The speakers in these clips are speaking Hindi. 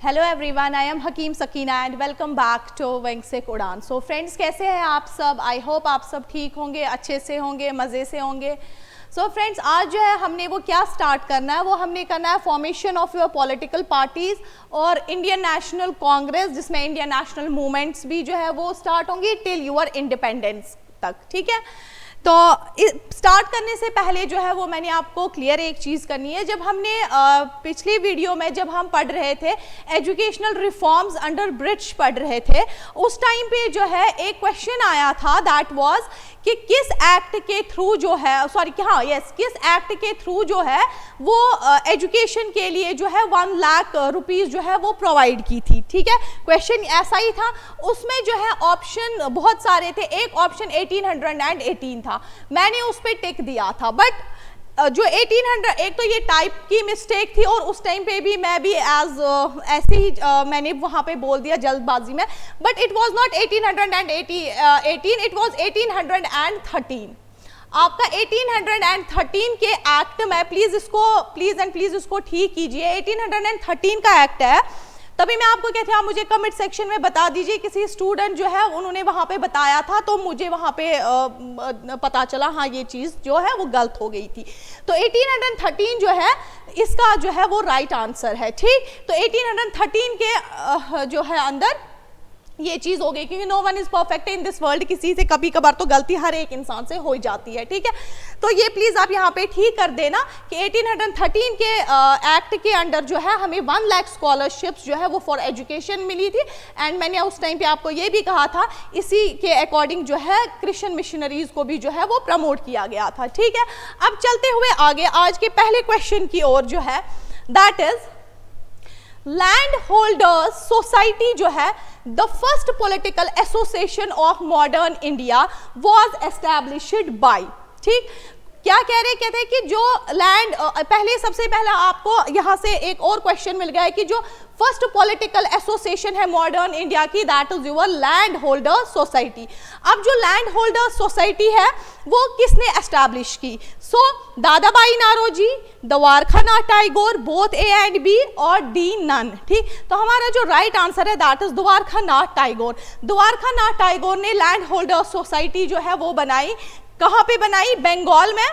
Hello everyone, I am Hakim Sakina and welcome back to wing सिख उड़ान। सो फ्रेंड्स, कैसे हैं आप सब? आई होप आप सब ठीक होंगे, अच्छे से होंगे, मज़े से होंगे। सो फ्रेंड्स, आज जो है हमने वो क्या स्टार्ट करना है, वो हमने करना है formation of your political parties और इंडियन नेशनल कांग्रेस, जिसमें इंडियन नेशनल मूवमेंट्स भी जो है वो स्टार्ट होंगी टिल यूर इंडिपेंडेंस तक। ठीक है, तो स्टार्ट करने से पहले जो है वो मैंने आपको क्लियर एक चीज़ करनी है। जब हमने पिछली वीडियो में जब हम पढ़ रहे थे एजुकेशनल रिफॉर्म्स अंडर ब्रिटिश पढ़ रहे थे, उस टाइम पे जो है एक क्वेश्चन आया था, दैट वाज कि किस एक्ट के थ्रू जो है किस एक्ट के थ्रू जो है वो एजुकेशन के लिए जो है 1 लाख रुपीस जो है वो प्रोवाइड की थी। ठीक है, क्वेश्चन ऐसा ही था। उसमें जो है ऑप्शन बहुत सारे थे, एक ऑप्शन 1818 था, मैंने उस पर टिक दिया था, बट जो 1800, एक तो ये टाइप की मिस्टेक थी और उस टाइम पे भी मैं भी ऐसे ही मैंने वहाँ पे बोल दिया जल्दबाजी में, but it was not 1818, it was 1813। आपका 1813 के एक्ट में प्लीज इसको ठीक कीजिए। 1813 का एक्ट है, तभी मैं आपको कहती हूँ, आप मुझे कमेंट सेक्शन में बता दीजिए किसी स्टूडेंट जो है उन्होंने वहाँ पे बताया था तो मुझे वहाँ पे पता चला हाँ ये चीज़ जो है वो गलत हो गई थी। तो 1813 जो है इसका जो है वो राइट आंसर है। ठीक, तो 1813 के जो है अंदर ये चीज़ हो गई, क्योंकि no one is perfect in this world, किसी से कभी कभार तो गलती हर एक इंसान से हो जाती है। ठीक है, तो ये प्लीज़ आप यहाँ पे ठीक कर देना कि 1813 के एक्ट के अंडर जो है हमें 1 लाख स्कॉलरशिप्स जो है वो फॉर एजुकेशन मिली थी। एंड मैंने उस टाइम पे आपको ये भी कहा था, इसी के अकॉर्डिंग जो है क्रिश्चियन मिशनरीज को भी जो है वो प्रमोट किया गया था। ठीक है, अब चलते हुए आगे आज के पहले क्वेश्चन की ओर जो है, that is land holders society जो है the first political association of modern India was established bye. ठीक, क्या कह रहे, कहते हैं कि जो लैंड सबसे पहले आपको यहाँ से एक और क्वेश्चन मिल गया है कि जो फर्स्ट पॉलिटिकल एसोसिएशन है मॉडर्न इंडिया की, that is your land holder society. अब जो लैंड होल्डर सोसाइटी है वो किसने एस्टैब्लिश की? So Dadabhai Naoroji, Dwarkanath Tagore, both A and B, और डी नन। ठीक, तो हमारा जो राइट आंसर है दैट इज द्वारकानाथ टैगोर। द्वारकानाथ टैगोर ने लैंड होल्डर सोसाइटी जो है वो बनाई। कहाँ पे बनाई? बंगाल में।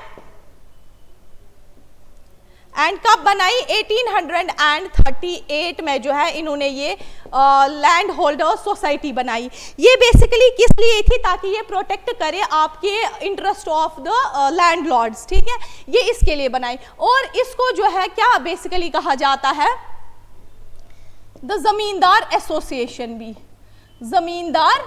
एंड कब बनाई? 1838 में जो है इन्होंने ये लैंड होल्डर सोसाइटी बनाई। ये बेसिकली किस लिए थी? ताकि ये प्रोटेक्ट करे आपके interest of the landlords. ठीक है, ये इसके लिए बनाई। और इसको जो है क्या बेसिकली कहा जाता है? द जमींदार एसोसिएशन भी, जमींदार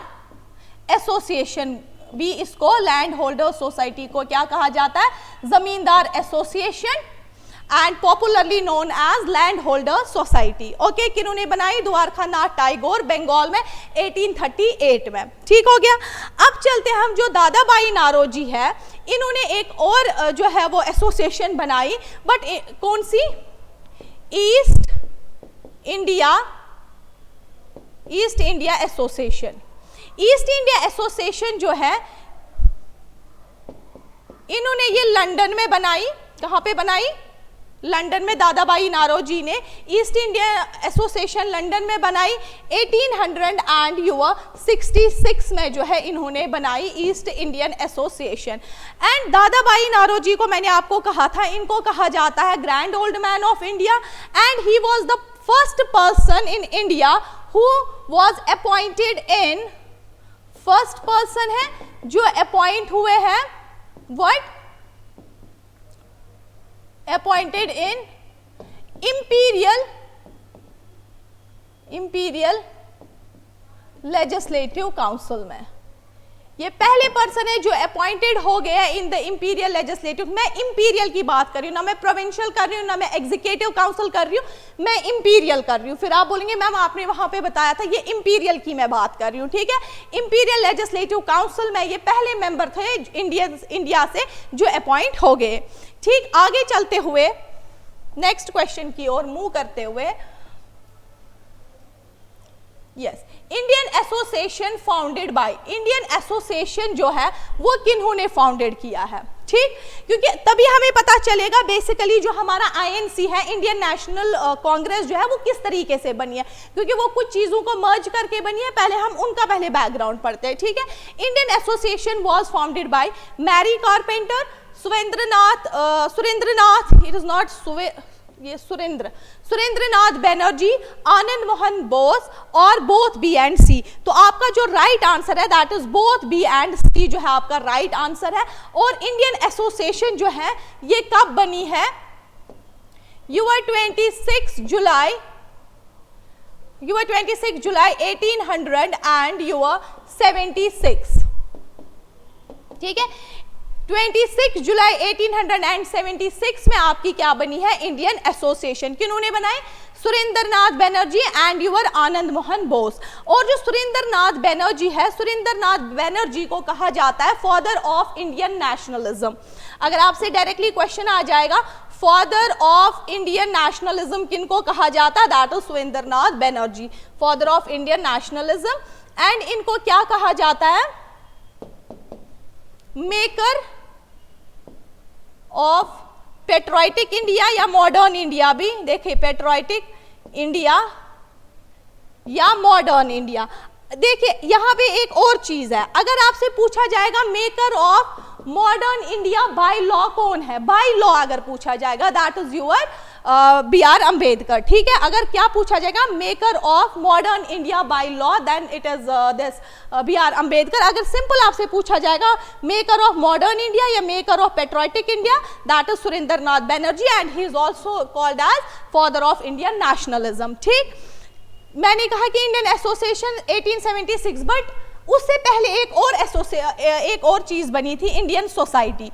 एसोसिएशन भी इसको लैंड होल्डर सोसाइटी को क्या कहा जाता है? Zamindar association, and popularly known as land holder society. Okay, किन्होंने बनाई? द्वारकानाथ टैगोर, बंगाल में 1838 में। ठीक हो गया। अब चलते हैं हम, जो दादाबाई नारोजी है इन्होंने एक और जो है वो एसोसिएशन बनाई, बट कौन सी? East India Association. East India Association जो है इन्होंने ये लंदन में बनाई। कहाँ पे बनाई? लंदन में। दादाबाई नारोजी ने ईस्ट इंडिया एसोसिएशन लंदन में बनाई। 1866 में जो है इन्होंने बनाई East Indian Association. And Dadabhai Naoroji को मैंने आपको कहा था, इनको कहा जाता है Grand Old Man of India, and he was the first person in India who was appointed in, first person है जो अपॉइंट हुए हैं, what? Appointed in imperial legislative council में। ये पहले पर्सन है जो अपॉइंटेड हो गया इन द इंपीरियल लेजिस्लेटिव। मैं इंपीरियल की बात कर रही हूँ, ना मैं प्रोविंशियल कर रही हूँ, ना मैं एग्जीक्यूटिव काउंसिल कर रही हूँ, मैं इंपीरियल कर रही हूँ। फिर आप बोलेंगे मैम आपने वहां पे बताया था, ये इंपीरियल की मैं बात कर रही हूँ। ठीक है, इंपीरियल लेजिस्लेटिव काउंसिल में ये पहले मेंबर थे इंडिया से जो अपॉइंट हो गए। ठीक, आगे चलते हुए नेक्स्ट क्वेश्चन की ओर मूव करते हुए, yes, Indian association founded by, Indian association जो है वो किन्होंने फाउंडेड किया है, ठीक, क्योंकि तभी हमें पता चलेगा बेसिकली जो हमारा आईएनसी है, इंडियन नेशनल कांग्रेस जो है वो किस तरीके से बनी है, क्योंकि वो कुछ चीजों को मर्ज करके बनी है। पहले हम उनका बैकग्राउंड पढ़ते हैं, ठीक है। Indian Association was founded by Mary Carpenter, Surendranath, it is not ये सुरेंद्रनाथ बैनर्जी, आनंद मोहन बोस और बोथ बी एंड सी। तो आपका जो राइट आंसर है that is both B and C जो है आपका राइट आंसर है। और इंडियन एसोसिएशन जो है ये कब बनी है? यूर 26 जुलाई 1800 एंड यूर 76, ठीक है। 26 जुलाई 1876 में आपकी क्या बनी है? Indian Association. किन्होंने बनाए? Surendranath Banerjee and your Anand Mohan Bose. और जो सुरेंद्रनाथ बैनर्जी है, सुरेंद्रनाथ बैनर्जी को कहा जाता है फादर ऑफ इंडियन नेशनलिज्म। अगर आपसे डायरेक्टली क्वेश्चन आ जाएगा फादर ऑफ इंडियन नेशनलिज्म किनको कहा जाता है, that is Surendranath Banerjee, father of Indian nationalism. And इनको क्या कहा जाता है? मेकर ऑफ पेट्रोटिक इंडिया या मॉडर्न इंडिया भी, देखिए पेट्रोटिक इंडिया या मॉडर्न इंडिया। देखिए यहां पे एक और चीज है, अगर आपसे पूछा जाएगा maker of modern India by law कौन है, बाय लॉ अगर पूछा जाएगा that is your B R Ambedkar, ठीक है। अगर क्या पूछा जाएगा maker of modern India by law then it is this B R Ambedkar. अगर सिंपल आपसे पूछा जाएगा मेकर ऑफ मॉडर्न इंडिया या maker of patriotic India that is Surendranath Banerjee and he is also called as father of Indian nationalism, ठीक। मैंने कहा कि इंडियन एसोसिएशन 1876, बट उससे पहले एक और चीज बनी थी, इंडियन सोसाइटी।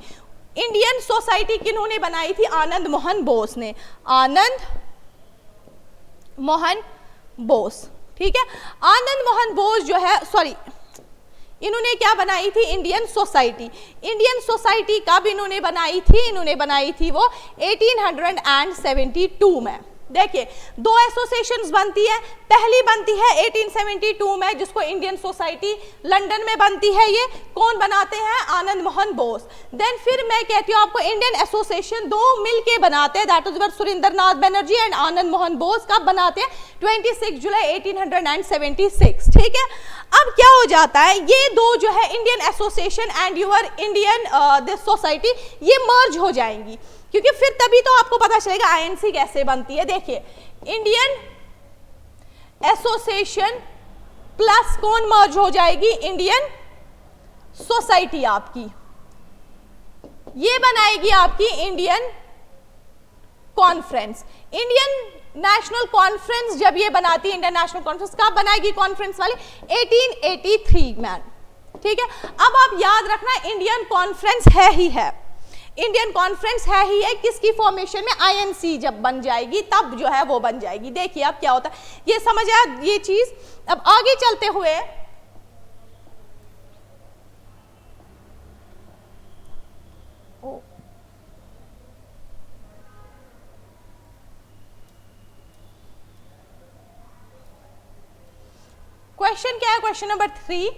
इंडियन सोसाइटी किन्होंने बनाई थी? आनंद मोहन बोस ने, आनंद मोहन बोस, ठीक है। आनंद मोहन बोस जो है, सॉरी, इन्होंने क्या बनाई थी? Indian society. इंडियन सोसाइटी कब इन्होंने बनाई थी? इन्होंने बनाई थी वो 1872 में। देखिए दो एसोसिएशंस बनती है, पहली बनती है 1872 में जिसको इंडियन सोसाइटी लंदन में बनती है, ये कौन बनाते हैं? आनंद मोहन बोस। देन फिर मैं कहती हूँ आपको इंडियन एसोसिएशन दो मिलके बनाते हैं, that is Surendranath Banerjee and Anand Mohan Bose. कब बनाते हैं? 26 जुलाई 1876, ठीक है। अब क्या हो जाता है, ये दो जो है Indian Association and your Indian this society ये मर्ज हो जाएंगी, क्योंकि फिर तभी तो आपको पता चलेगा आईएनसी कैसे बनती है। देखिए इंडियन एसोसिएशन प्लस कौन मर्ज हो जाएगी? इंडियन सोसाइटी आपकी, ये बनाएगी आपकी Indian conference. Indian national conference जब ये बनाती है, इंडियन नेशनल कॉन्फ्रेंस कब बनाएगी कॉन्फ्रेंस वाली? 1883 में, ठीक है। अब आप याद रखना इंडियन कॉन्फ्रेंस है ही है, इंडियन कॉन्फ्रेंस है ही है, किसकी फॉर्मेशन में? आईएनसी जब बन जाएगी तब जो है वो बन जाएगी। देखिए अब क्या होता है, ये समझ आया ये चीज। अब आगे चलते हुए क्वेश्चन क्या है? Question number 3,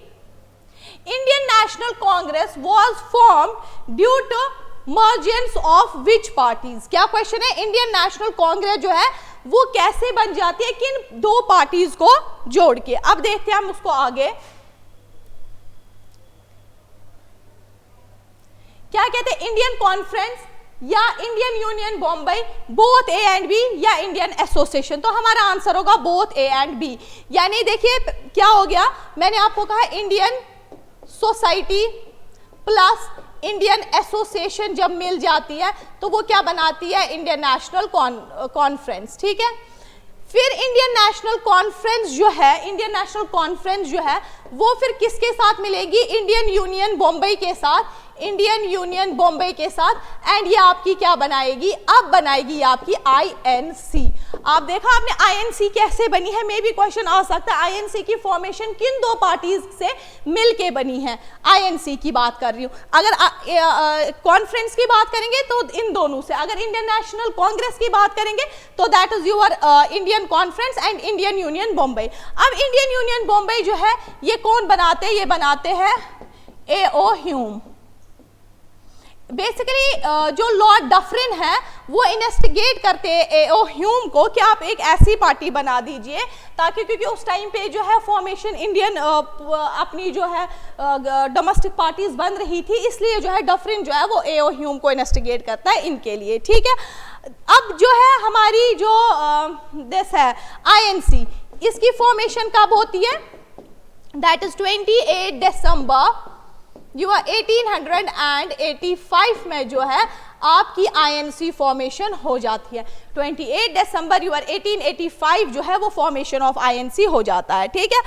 Indian National Congress was formed due to mergence of which parties. क्या क्वेश्चन है? इंडियन नेशनल कांग्रेस जो है वो कैसे बन जाती है? किन दो पार्टीज को जोड़ के। अब देखते हैं हम उसको आगे क्या कहते हैं, इंडियन कॉन्फ्रेंस या Indian union Bombay, both A and B, या इंडियन एसोसिएशन। तो हमारा आंसर होगा बोथ ए एंड बी। यानी देखिए क्या हो गया, मैंने आपको कहा Indian society plus Indian association जब मिल जाती है तो वो क्या बनाती है? इंडियन नेशनल कॉन्फ्रेंस, ठीक है। फिर इंडियन नेशनल कॉन्फ्रेंस जो है, इंडियन नेशनल कॉन्फ्रेंस जो है वो फिर किसके साथ मिलेगी? इंडियन यूनियन बॉम्बे के साथ, इंडियन यूनियन बॉम्बे के साथ। एंड ये आपकी क्या बनाएगी? अब बनाएगी आपकी आईएनसी। आप देखा आपने आईएनसी कैसे बनी है, मे भी क्वेश्चन आ सकता है आईएनसी की फॉर्मेशन किन दो पार्टीज से मिलके बनी है। आईएनसी की बात कर रही हूं, अगर कॉन्फ्रेंस की बात करेंगे तो इन दोनों से, अगर इंडियन नेशनल कांग्रेस की बात करेंगे तो that is your Indian conference and Indian union Bombay. अब इंडियन यूनियन बॉम्बे जो है ये कौन बनाते हैं, ये बनाते हैं A.O. ह्यूम। बेसिकली जो लॉर्ड डफरिन है वो इन्वेस्टिगेट करते हैं A.O. ह्यूम को कि आप एक ऐसी पार्टी बना दीजिए ताकि, क्योंकि उस टाइम पे जो है फॉर्मेशन इंडियन अपनी जो है डोमेस्टिक पार्टीज बन रही थी, इसलिए जो है डफरिन जो है वो A.O. ह्यूम को इन्वेस्टिगेट करता है इनके लिए, ठीक है। अब जो है हमारी जो देश है आईएनसी, इसकी फॉर्मेशन कब होती है, दैट इज 28 दिसंबर 1885 में जो है आपकी आईएनसी फॉर्मेशन हो जाती है। 28 दिसंबर 1885 जो है वो फॉर्मेशन ऑफ आईएनसी हो जाता है, ठीक है।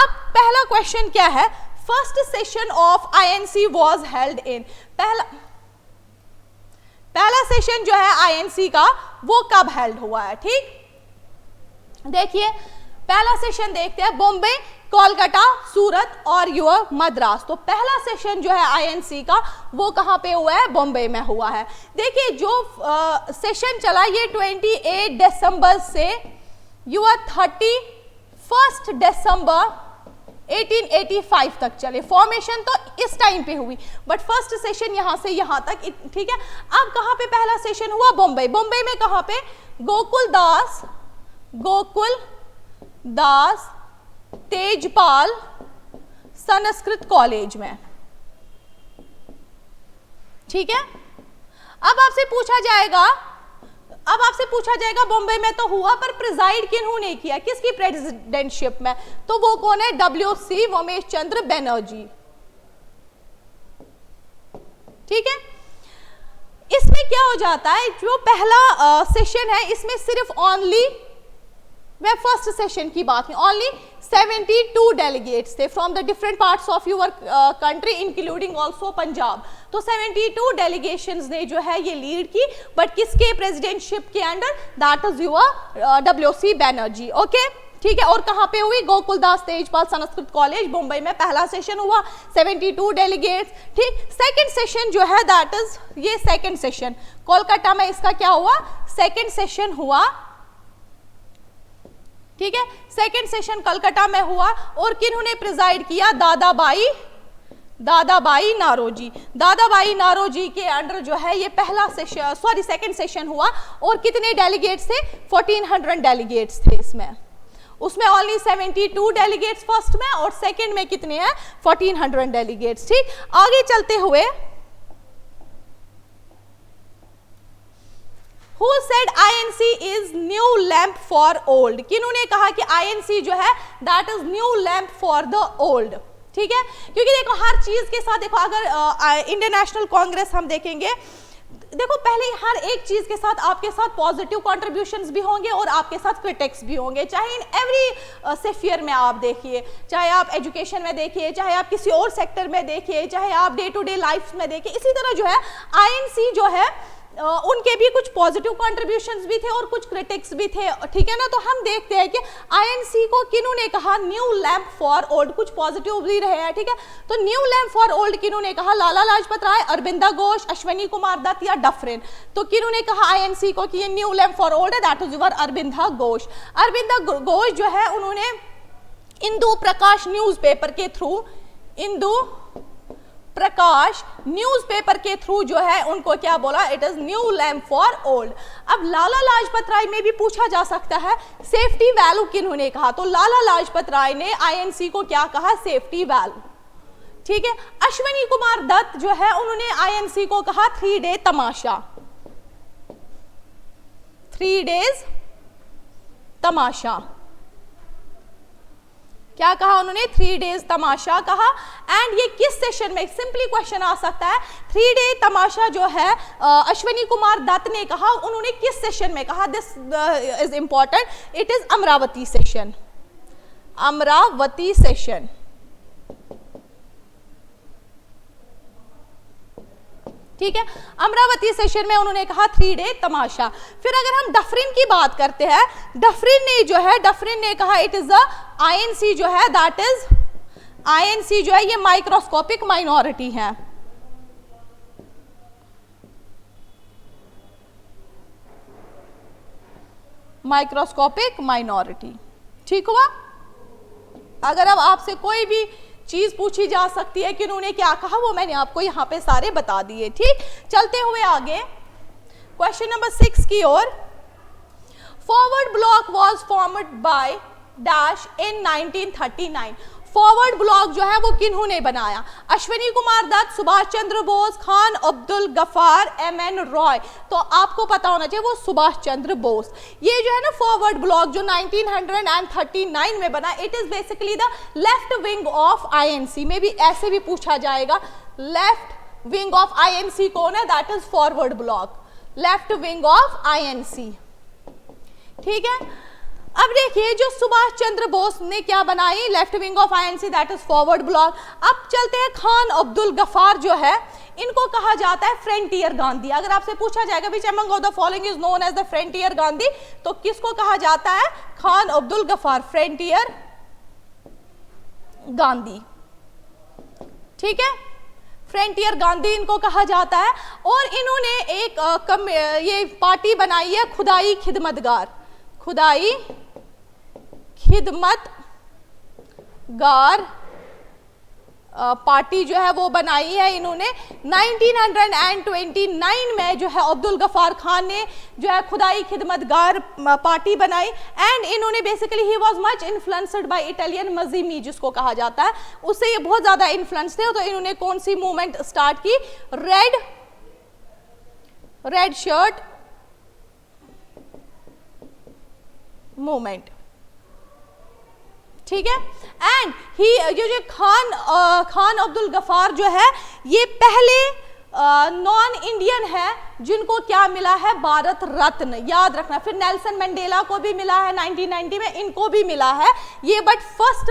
अब पहला क्वेश्चन क्या है, first session of INC was held in, पहला सेशन जो है आईएनसी का वो कब हेल्ड हुआ है, ठीक। देखिए पहला सेशन देखते हैं, बॉम्बे, कोलकाता, सूरत और यूर मद्रास। तो पहला सेशन जो है आईएनसी का वो कहाँ पे हुआ है, बॉम्बे में हुआ है। देखिए जो सेशन चला ये 28 दिसंबर से यूर 31 दिसंबर 1885 तक चले। फॉर्मेशन तो इस टाइम पे हुई बट फर्स्ट सेशन यहां से यहां तक, ठीक है। अब कहां पे पहला सेशन हुआ, बॉम्बे। बॉम्बे में कहां पे, गोकुल दास तेजपाल संस्कृत कॉलेज में, ठीक है। अब आपसे पूछा जाएगा बॉम्बे में तो हुआ पर प्रिजाइड किन्होंने किया, किसकी प्रेसिडेंटशिप में, तो वो कौन है, WC वोमेश चंद्र बनर्जी, ठीक है। इसमें क्या हो जाता है, जो पहला सेशन है इसमें सिर्फ ओनली, मैं फर्स्ट सेशन की बात की, ओनली 72 डेलीगेट्स थे from the different parts of your country including also Punjab. तो 72 डेलीगेशंस ने जो है ये लीड की, बट किसके प्रेसिडेंटशिप के under, that is your WC Banerjee, okay, ठीक है। और कहाँ पे हुई, गोकुलदास तेजपाल संस्कृत कॉलेज मुंबई में पहला सेशन हुआ, 72 डेलीगेट्स, ठीक। सेकंड सेशन जो है दैट इज ये सेकंड सेशन कोलकाता में, इसका क्या हुआ, सेकंड सेशन हुआ, ठीक है। सेकंड सेशन कलकत्ता में हुआ और किन्होंने प्रिजाइड किया, दादाबाई नारोजी। दादाबाई नारोजी के अंडर जो है ये पहला सेशन, सॉरी सेकंड सेशन हुआ और कितने डेलीगेट्स थे, 1400 डेलीगेट्स थे इसमें, उसमें ओनली 72 डेलीगेट्स फर्स्ट में और सेकंड में कितने हैं, 1400 डेलीगेट्स, ठीक। आगे चलते हुए, Who said INC is new lamp for old? किन्होंने कहा कि INC जो है that is new lamp for the old, ठीक है। क्योंकि देखो हर चीज के साथ देखो, अगर इंडियन नेशनल कांग्रेस हम देखेंगे, देखो पहले हर एक चीज के साथ आपके साथ पॉजिटिव कंट्रीब्यूशंस भी होंगे और आपके साथ क्रिटिक्स भी होंगे, चाहे इन एवरी सेफियर में आप देखिए, चाहे आप एजुकेशन में देखिए, चाहे आप किसी और सेक्टर में देखिए, चाहे आप डे टू डे लाइफ में देखिए। इसी तरह जो है आईएनसी जो है उनके भी कुछ पॉजिटिव कंट्रीब्यूशंस भी थे और कुछ क्रिटिक्स भी थे, ठीक है ना। तो हम देखते हैं कि आईएनसी को किन्होंने कहा न्यू लैम्प फॉर ओल्ड, कुछ पॉजिटिव भी रहे हैं, ठीक है। तो न्यू लैम्प फॉर ओल्ड किन्होंने कहा, लाला लाजपत राय, अरविंदा घोष, अश्विनी कुमार दत्त या डफरिन। तो किन्होंने कहा आईएनसी को कि ये न्यू लैम्प फॉर ओल्ड है, that is your Aurobindo Ghosh. Aurobindo Ghosh जो है उन्होंने इंदु प्रकाश न्यूज़पेपर के थ्रू, इंदु प्रकाश न्यूज़पेपर के थ्रू जो है उनको क्या बोला, it is new lamp for old. अब लाला लाजपत राय में भी पूछा जा सकता है सेफ्टी वैल्यू किन्होंने कहा, तो लाला लाजपत राय ने आईएनसी को क्या कहा, सेफ्टी वैल्यू, ठीक है। अश्विनी कुमार दत्त जो है उन्होंने आईएनसी को कहा 3 डे तमाशा, 3 डेज तमाशा, क्या कहा उन्होंने, 3 डेज तमाशा कहा। एंड ये किस सेशन में, सिंपली क्वेश्चन आ सकता है, 3 डे तमाशा जो है अश्विनी कुमार दत्त ने कहा, उन्होंने किस सेशन में कहा, this is important, it is Amravati session, Amravati session, ठीक है। अमरावती सेशन में उन्होंने कहा 3 डे तमाशा। फिर अगर हम डफरिन की बात करते हैं, डफरिन ने कहा इट इज अ आईएनसी जो है, दैट इज आईएनसी जो है ये माइक्रोस्कोपिक माइनॉरिटी है। माइक्रोस्कोपिक माइनॉरिटी, ठीक हुआ। अगर अब आपसे कोई भी चीज पूछी जा सकती है कि उन्होंने क्या कहा, वो मैंने आपको यहां पे सारे बता दिए। ठीक, चलते हुए आगे क्वेश्चन नंबर 6 की ओर। Forward Bloc was formed by dash in 1939। Forward Bloc जो है वो किन्होंने बनाया? अश्विनी कुमार दत्त, सुभाष चंद्र बोस, खान अब्दुल गफ्फार, एमएन रॉय। तो आपको पता होना चाहिए वो सुभाष चंद्र बोस। ये जो है ना फॉरवर्ड ब्लॉक जो 1939 में बना, it is basically the left wing of INC. में भी ऐसे भी पूछा जाएगा, लेफ्ट विंग ऑफ आईएनसी कौन है? That is forward block, left wing of INC. ठीक है। अब देखिए जो सुभाष चंद्र बोस ने क्या बनाई, left wing of INC, that is forward block. अब चलते हैं खान अब्दुल गफ्फार जो है, इनको कहा जाता है फ्रंटियर गांधी। अगर आपसे पूछा जाएगा which among of the following is known as the frontier Gandhi, तो किसको कहा जाता है? खान अब्दुल गफ्फार, फ्रंटियर गांधी। ठीक है, फ्रंटियर गांधी इनको कहा जाता है। और इन्होंने एक ये पार्टी बनाई है खुदाई खिदमतगार, खुदाई खिदमतगार पार्टी जो है वो बनाई है इन्होंने 1929 में। जो है अब्दुल गफ्फार खान ने जो है खुदाई खिदमतगार पार्टी बनाई। एंड इन्होंने basically he was much influenced by Italian Mazzini जिसको कहा जाता है, उससे ये बहुत ज्यादा इन्फ्लुएंस थे। तो इन्होंने कौन सी मूवमेंट स्टार्ट की? Red shirt movement. ठीक है। एंड ही जो खान अब्दुल गफ्फार जो है ये पहले नॉन इंडियन है जिनको क्या मिला है? भारत रत्न, याद रखना। फिर नेल्सन मंडेला को भी मिला है 1990 में, इनको भी मिला है ये, बट फर्स्ट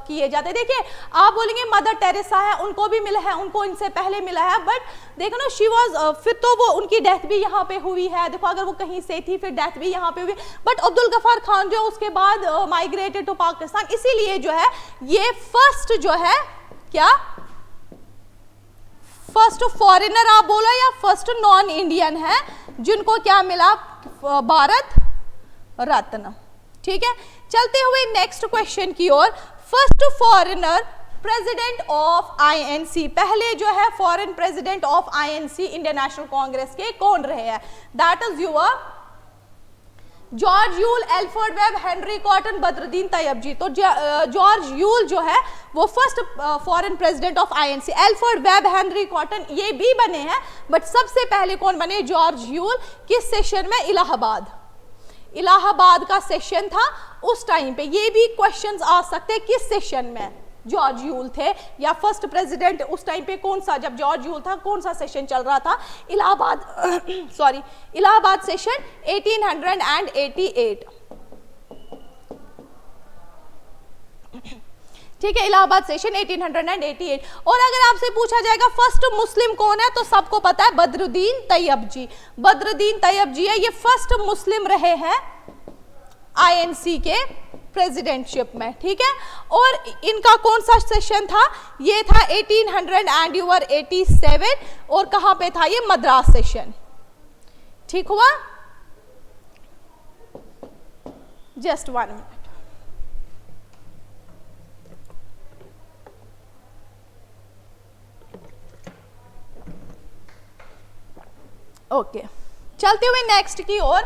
किए जाते। देखिए आप बोलेंगे मदर टेरेसा है, उनको भी मिला है, उनको इनसे पहले मिला है, बट देखो ना शी वाज, फिर तो वो उनकी डेथ भी यहाँ पे हुई है। देखो अगर वो कहीं से थी फिर डेथ भी यहाँ पे हुई, बट अब्दुल गफ्फार खान जो उसके बाद माइग्रेटेड टू पाकिस्तान, इसीलिए जो है ये फर्स्ट जो है क्या, फर्स्ट फॉरेनर आप बोला या फर्स्ट नॉन इंडियन है जिनको क्या मिला? भारत रत्न। ठीक है। चलते हुए नेक्स्ट क्वेश्चन की ओर। First foreigner president of INC, पहले जो है foreign president of INC Indian National Congress के कौन रहे हैं? That is your George Yule, Alfred Webb, Henry Cotton, Badruddin Tyabji. तो जॉर्ज यूल जो है वो first foreign president of INC. Alfred Webb, Henry Cotton ये भी बने हैं, बट सबसे पहले कौन बने? George Yule. किस सेशन में? इलाहाबाद का सेशन था उस टाइम पे। ये भी क्वेश्चंस आ सकते हैं किस सेशन में जॉर्ज यूल थे, या फर्स्ट प्रेसिडेंट उस टाइम पे कौन सा, जब जॉर्ज यूल था कौन सा सेशन चल रहा था? इलाहाबाद सेशन 1888। ठीक है, इलाहाबाद सेशन 1888। और अगर आपसे पूछा जाएगा फर्स्ट मुस्लिम कौन है, तो सबको पता है बद्रुद्दीन तैयबजी। बद्रुद्दीन तैयबजी है, ये फर्स्ट मुस्लिम रहे हैं आईएनसी के प्रेसिडेंटशिप में। ठीक है। और इनका कौन सा सेशन था? ये था 1887। और कहां पे था ये? मद्रास सेशन। ठीक हुआ? Just 1 minute. ओके, चलते हुए नेक्स्ट की ओर।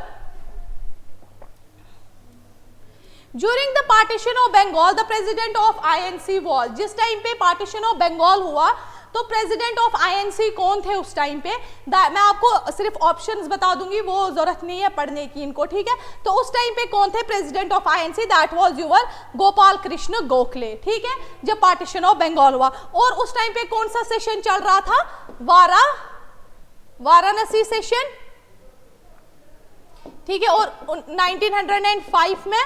During the partition of Bengal, the president of INC was, जिस टाइम पे पार्टीशन ऑफ बंगाल हुआ तो प्रेसिडेंट ऑफ आईएनसी कौन थे उस टाइम पे? मैं आपको सिर्फ ऑप्शंस बता दूंगी, वो जरूरत नहीं है पढ़ने की इनको। ठीक है। तो उस टाइम पे कौन थे president of INC? That was your Gopal Krishna Gokhale. ठीक है, जब पार्टीशन ऑफ बंगाल हुआ। और उस टाइम पे कौन सा सेशन चल रहा था? वाराणसी सेशन। ठीक है। और 1905 में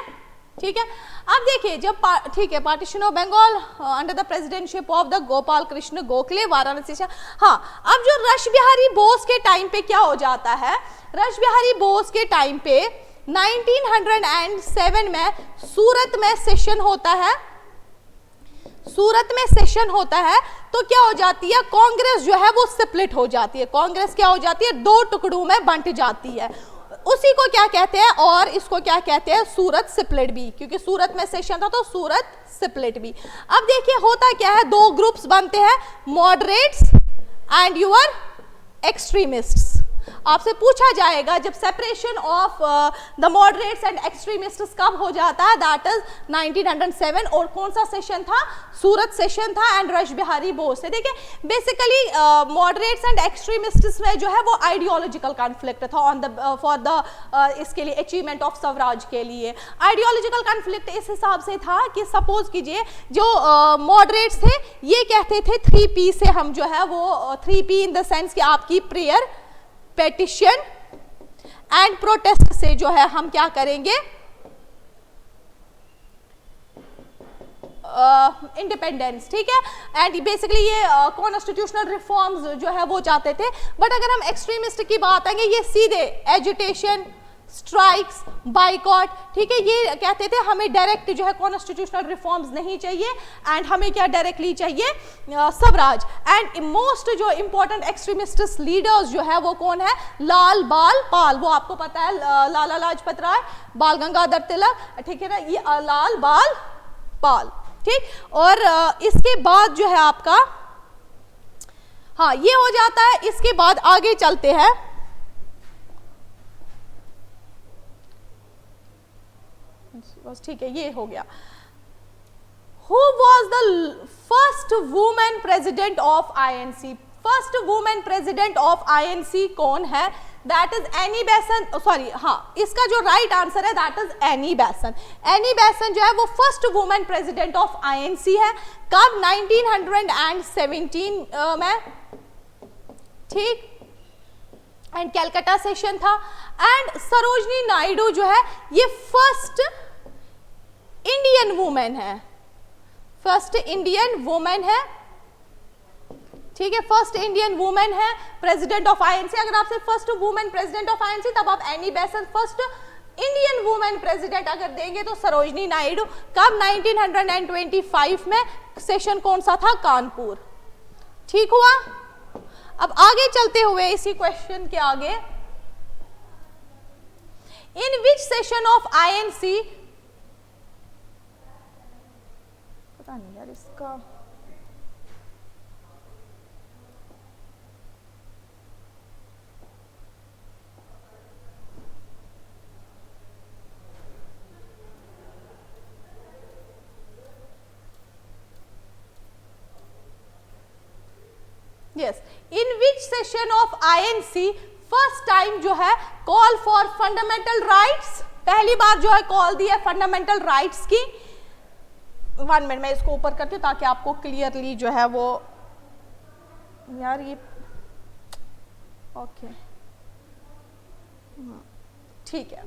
ठीक है। अब देखिए जब ठीक है partition of Bengal under the presidentship of the Gopal Krishna Gokhale Varanasi से। हाँ, अब जो रश बिहारी बोस के टाइम पे क्या हो जाता है, रश बिहारी बोस के टाइम पे 1907 में सूरत में सेशन होता है, सूरत में सेशन होता है, तो क्या हो जाती है, कांग्रेस जो है वो स्प्लिट हो जाती है, कांग्रेस क्या हो जाती है, दो टुकड़ों में बंट जाती है। उसी को क्या कहते हैं, और इसको क्या कहते हैं, सूरत स्प्लिट भी, क्योंकि सूरत में सेशन था तो सूरत स्प्लिट भी। अब देखिए होता क्या है, दो ग्रुप्स बनते हैं, मॉडरेट्स एंड योर एक्सट्रीमिस्ट्स। आपसे पूछा जाएगा जब separation of the moderates and extremists कब हो जाता है, दैट इज 1907, और कौन सा सेशन था, सूरत सेशन था एंड रश बिहारी बोस से। देखिए बेसिकली मॉडरेट्स एंड एक्सट्रीमिस्ट्स में जो है वो आइडियोलॉजिकल कॉन्फ्लिक्ट था ऑन द फॉर द इसके लिए अचीवमेंट ऑफ स्वराज के लिए। आइडियोलॉजिकल कॉन्फ्लिक्ट इस हिसाब से था कि सपोज कीजिए जो मॉडरेट्स थे ये कहते थे 3P से हम जो है वो 3P इन द सेंस कि आपकी प्रेयर, पेटिशन एंड प्रोटेस्ट से जो है हम क्या करेंगे, इंडिपेंडेंस, ठीक है। एंड बेसिकली ये कॉन्स्टिट्यूशनल रिफॉर्म्स जो है वो चाहते थे। बट अगर हम एक्सट्रीमिस्ट की बात आएंगे, ये सीधे एजुटेशन, स्ट्राइक्स, बाइकॉट, ठीक है, ये कहते थे हमें डायरेक्ट जो है कॉन्स्टिट्यूशनल रिफॉर्म्स नहीं चाहिए एंड हमें क्या डायरेक्टली चाहिए, स्वराज। एंड मोस्ट जो इंपॉर्टेंट एक्सट्रीमिस्ट लीडर्स जो है वो कौन है, लाल बाल पाल, वो आपको पता है, लाला लाजपत राय, बाल गंगाधर तिलक, ठीक है ना, ये लाल बाल पाल, ठीक। और इसके बाद जो है आपका, हाँ ये हो जाता है। इसके बाद आगे चलते हैं, बस ठीक है, ये हो गया। Who was the first woman president of INC? First women president of INC कौन है? दैट इज एनी बेसन, सॉरी हाँ इसका जो राइट आंसर है दैट इज एनी बेसन। एनी बेसन जो है वो first women president of INC है। कब? 1917 में, ठीक। एंड कैलकाटा सेशन था। एंड सरोजनी नायडू जो है ये फर्स्ट इंडियन वुमेन है, फर्स्ट इंडियन वुमेन है, ठीक है, फर्स्ट इंडियन वुमेन है प्रेसिडेंट ऑफ INC। अगर आपसे first women president of INC तब आप एनी बेसन, फर्स्ट इंडियन वुमेन प्रेसिडेंट अगर देंगे तो सरोजनी नायडू। कब? 1925 में। सेशन कौन सा था? कानपुर, ठीक हुआ। अब आगे चलते हुए इसी क्वेश्चन के आगे, in which session of INC, पता नहीं यार इसका, yes, in which session of INC first time जो है कॉल फॉर फंडामेंटल राइट्स, पहली बार जो है कॉल दी है फंडामेंटल राइट्स की। 1 मिनट मैं इसको ऊपर करती हूँ ताकि आपको क्लियरली जो है वो, यार ये ओके ठीक है।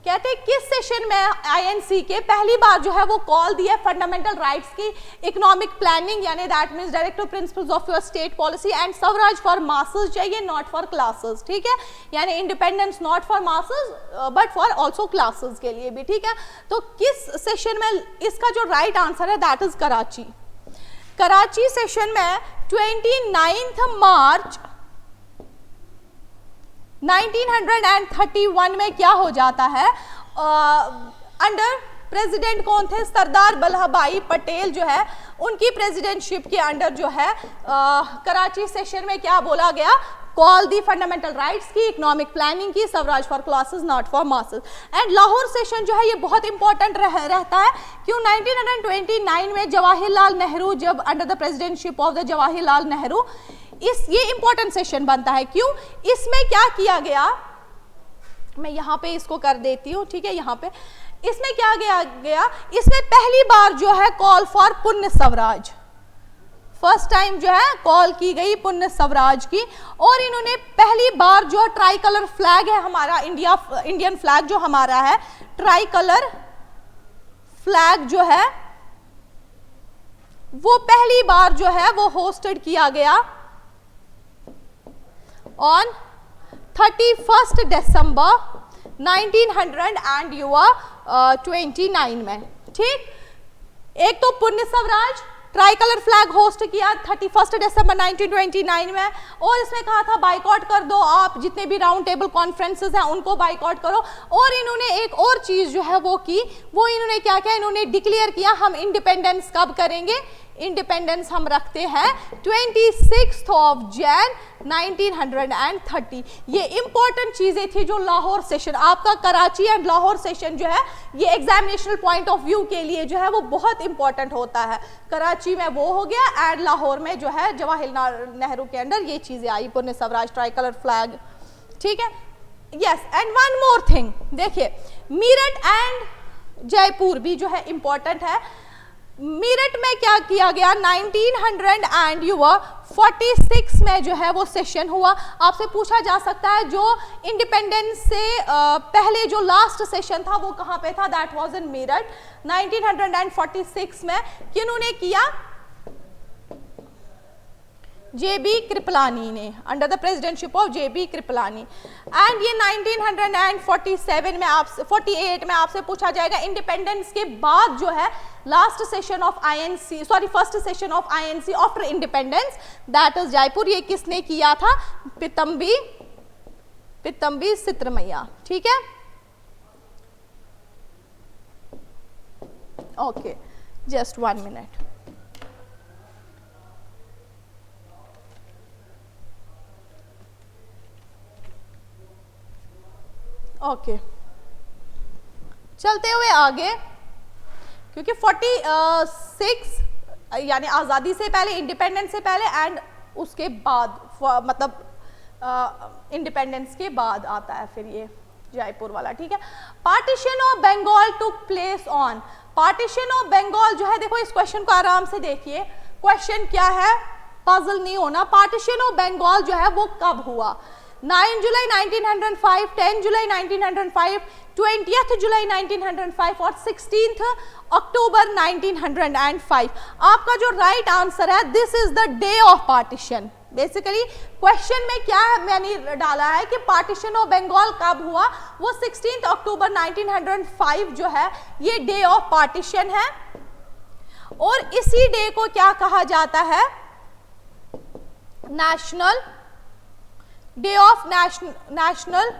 कहते हैं किस सेशन में INC के पहली बार जो है वो कॉल दिया फंडामेंटल राइट्स की, इकोनॉमिक प्लानिंग यानी that means directive principles of your state policy and Swaraj for masses चाहिए, नॉट फॉर क्लासेस, ठीक है, यानी independence not for masses but for also classes के लिए भी, ठीक है। तो किस सेशन में? इसका जो राइट आंसर है that is Karachi. Karachi session में 29 मार्च 1931 में क्या हो जाता है, अंडर प्रेसिडेंट कौन थे? सरदार वल्लभ भाई पटेल जो है उनकी प्रेसिडेंटशिप के अंडर जो है कराची सेशन में क्या बोला गया? कॉल दी फंडामेंटल राइट्स की, इकोनॉमिक प्लानिंग की, Swaraj for classes not for masses. And Lahore session जो है ये बहुत इंपॉर्टेंट रहता है, क्यों? 1929 में जवाहरलाल नेहरू जब under the presidentship of the Jawaharlal Nehru, ये इंपॉर्टेंट सेशन बनता है। क्यों? इसमें क्या किया गया, मैं यहां पे इसको कर देती हूं, ठीक है, यहां पे इसमें क्या गया, इसमें पहली बार जो है कॉल फॉर पुण्य स्वराज, फर्स्ट टाइम जो है कॉल की गई पुण्य स्वराज की। और इन्होंने पहली बार जो ट्राई कलर फ्लैग है हमारा इंडियन फ्लैग जो हमारा है, ट्राई कलर फ्लैग जो है वो पहली बार जो है वो होस्टेड किया गया ऑन 31 दिसंबर 1929 में। ठीक, एक तो पुण्य Swaraj try colour flag host किया 31 दिसंबर 1929 में, और इसमें कहा था बाइकआउट कर दो, आप जितने भी राउंड टेबल कॉन्फ्रेंसेस हैं उनको बाइकआउट करो। और इन्होंने एक और चीज जो है वो की, वो इन्होंने क्या किया, इन्होंने डिक्लेयर किया हम इंडिपेंडेंस कब करेंगे, इंडिपेंडेंस हम रखते हैं 26 Jan 1930। ये इंपॉर्टेंट चीजें थी जो लाहौर सेशन, आपका कराची एंड लाहौर सेशन जो है ये एग्जामिनेशनल पॉइंट ऑफ व्यू के लिए जो है वो बहुत इंपॉर्टेंट होता है। कराची में वो हो गया एंड लाहौर में जो है जवाहरलाल नेहरू के अंडर ये चीजें आई, पुण्य स्वराज ट्राई कलर फ्लैग। ठीक है, yes, and one more thing, देखिए मीरठ एंड जयपुर भी जो है इंपॉर्टेंट है। मीरठ में क्या किया गया 1946 में जो है वो सेशन हुआ। आपसे पूछा जा सकता है जो इंडिपेंडेंस से पहले जो लास्ट सेशन था वो कहाँ पे था, दैट वाज इन मीरठ 1946 में। किन्होंने किया, JB कृपलानी ने, under the presidentship of JB Kripalani. And ये 1947 में आपसे 48 में आपसे पूछा जाएगा इंडिपेंडेंस के बाद जो है last session of INC, sorry first session of INC after independence, that is Jaipur. ये किसने किया था, पितंबी सित्रमैया। ठीक है, ओके, जस्ट 1 मिनट। ओके, चलते हुए आगे, क्योंकि 46 यानी आज़ादी से पहले, इंडिपेंडेंस से पहले एंड उसके बाद, मतलब इंडिपेंडेंस के बाद आता है फिर ये जयपुर वाला। ठीक है, partition of Bengal took place on, partition of Bengal जो है, देखो इस क्वेश्चन को आराम से देखिए, क्वेश्चन क्या है, पजल नहीं होना। पार्टीशन ऑफ बंगाल जो है वो कब हुआ, 9 जुलाई 1905, 10 जुलाई 1905, 20th जुलाई 1905 और 16th अक्टूबर 1905। आपका जो राइट आंसर है, this is the day of partition. Basically question में क्या है मैंने डाला है कि पार्टीशन ऑफ बंगाल कब हुआ, वो 16 अक्टूबर 1905 जो है ये डे ऑफ पार्टीशन है। और इसी डे को क्या कहा जाता है, national day of national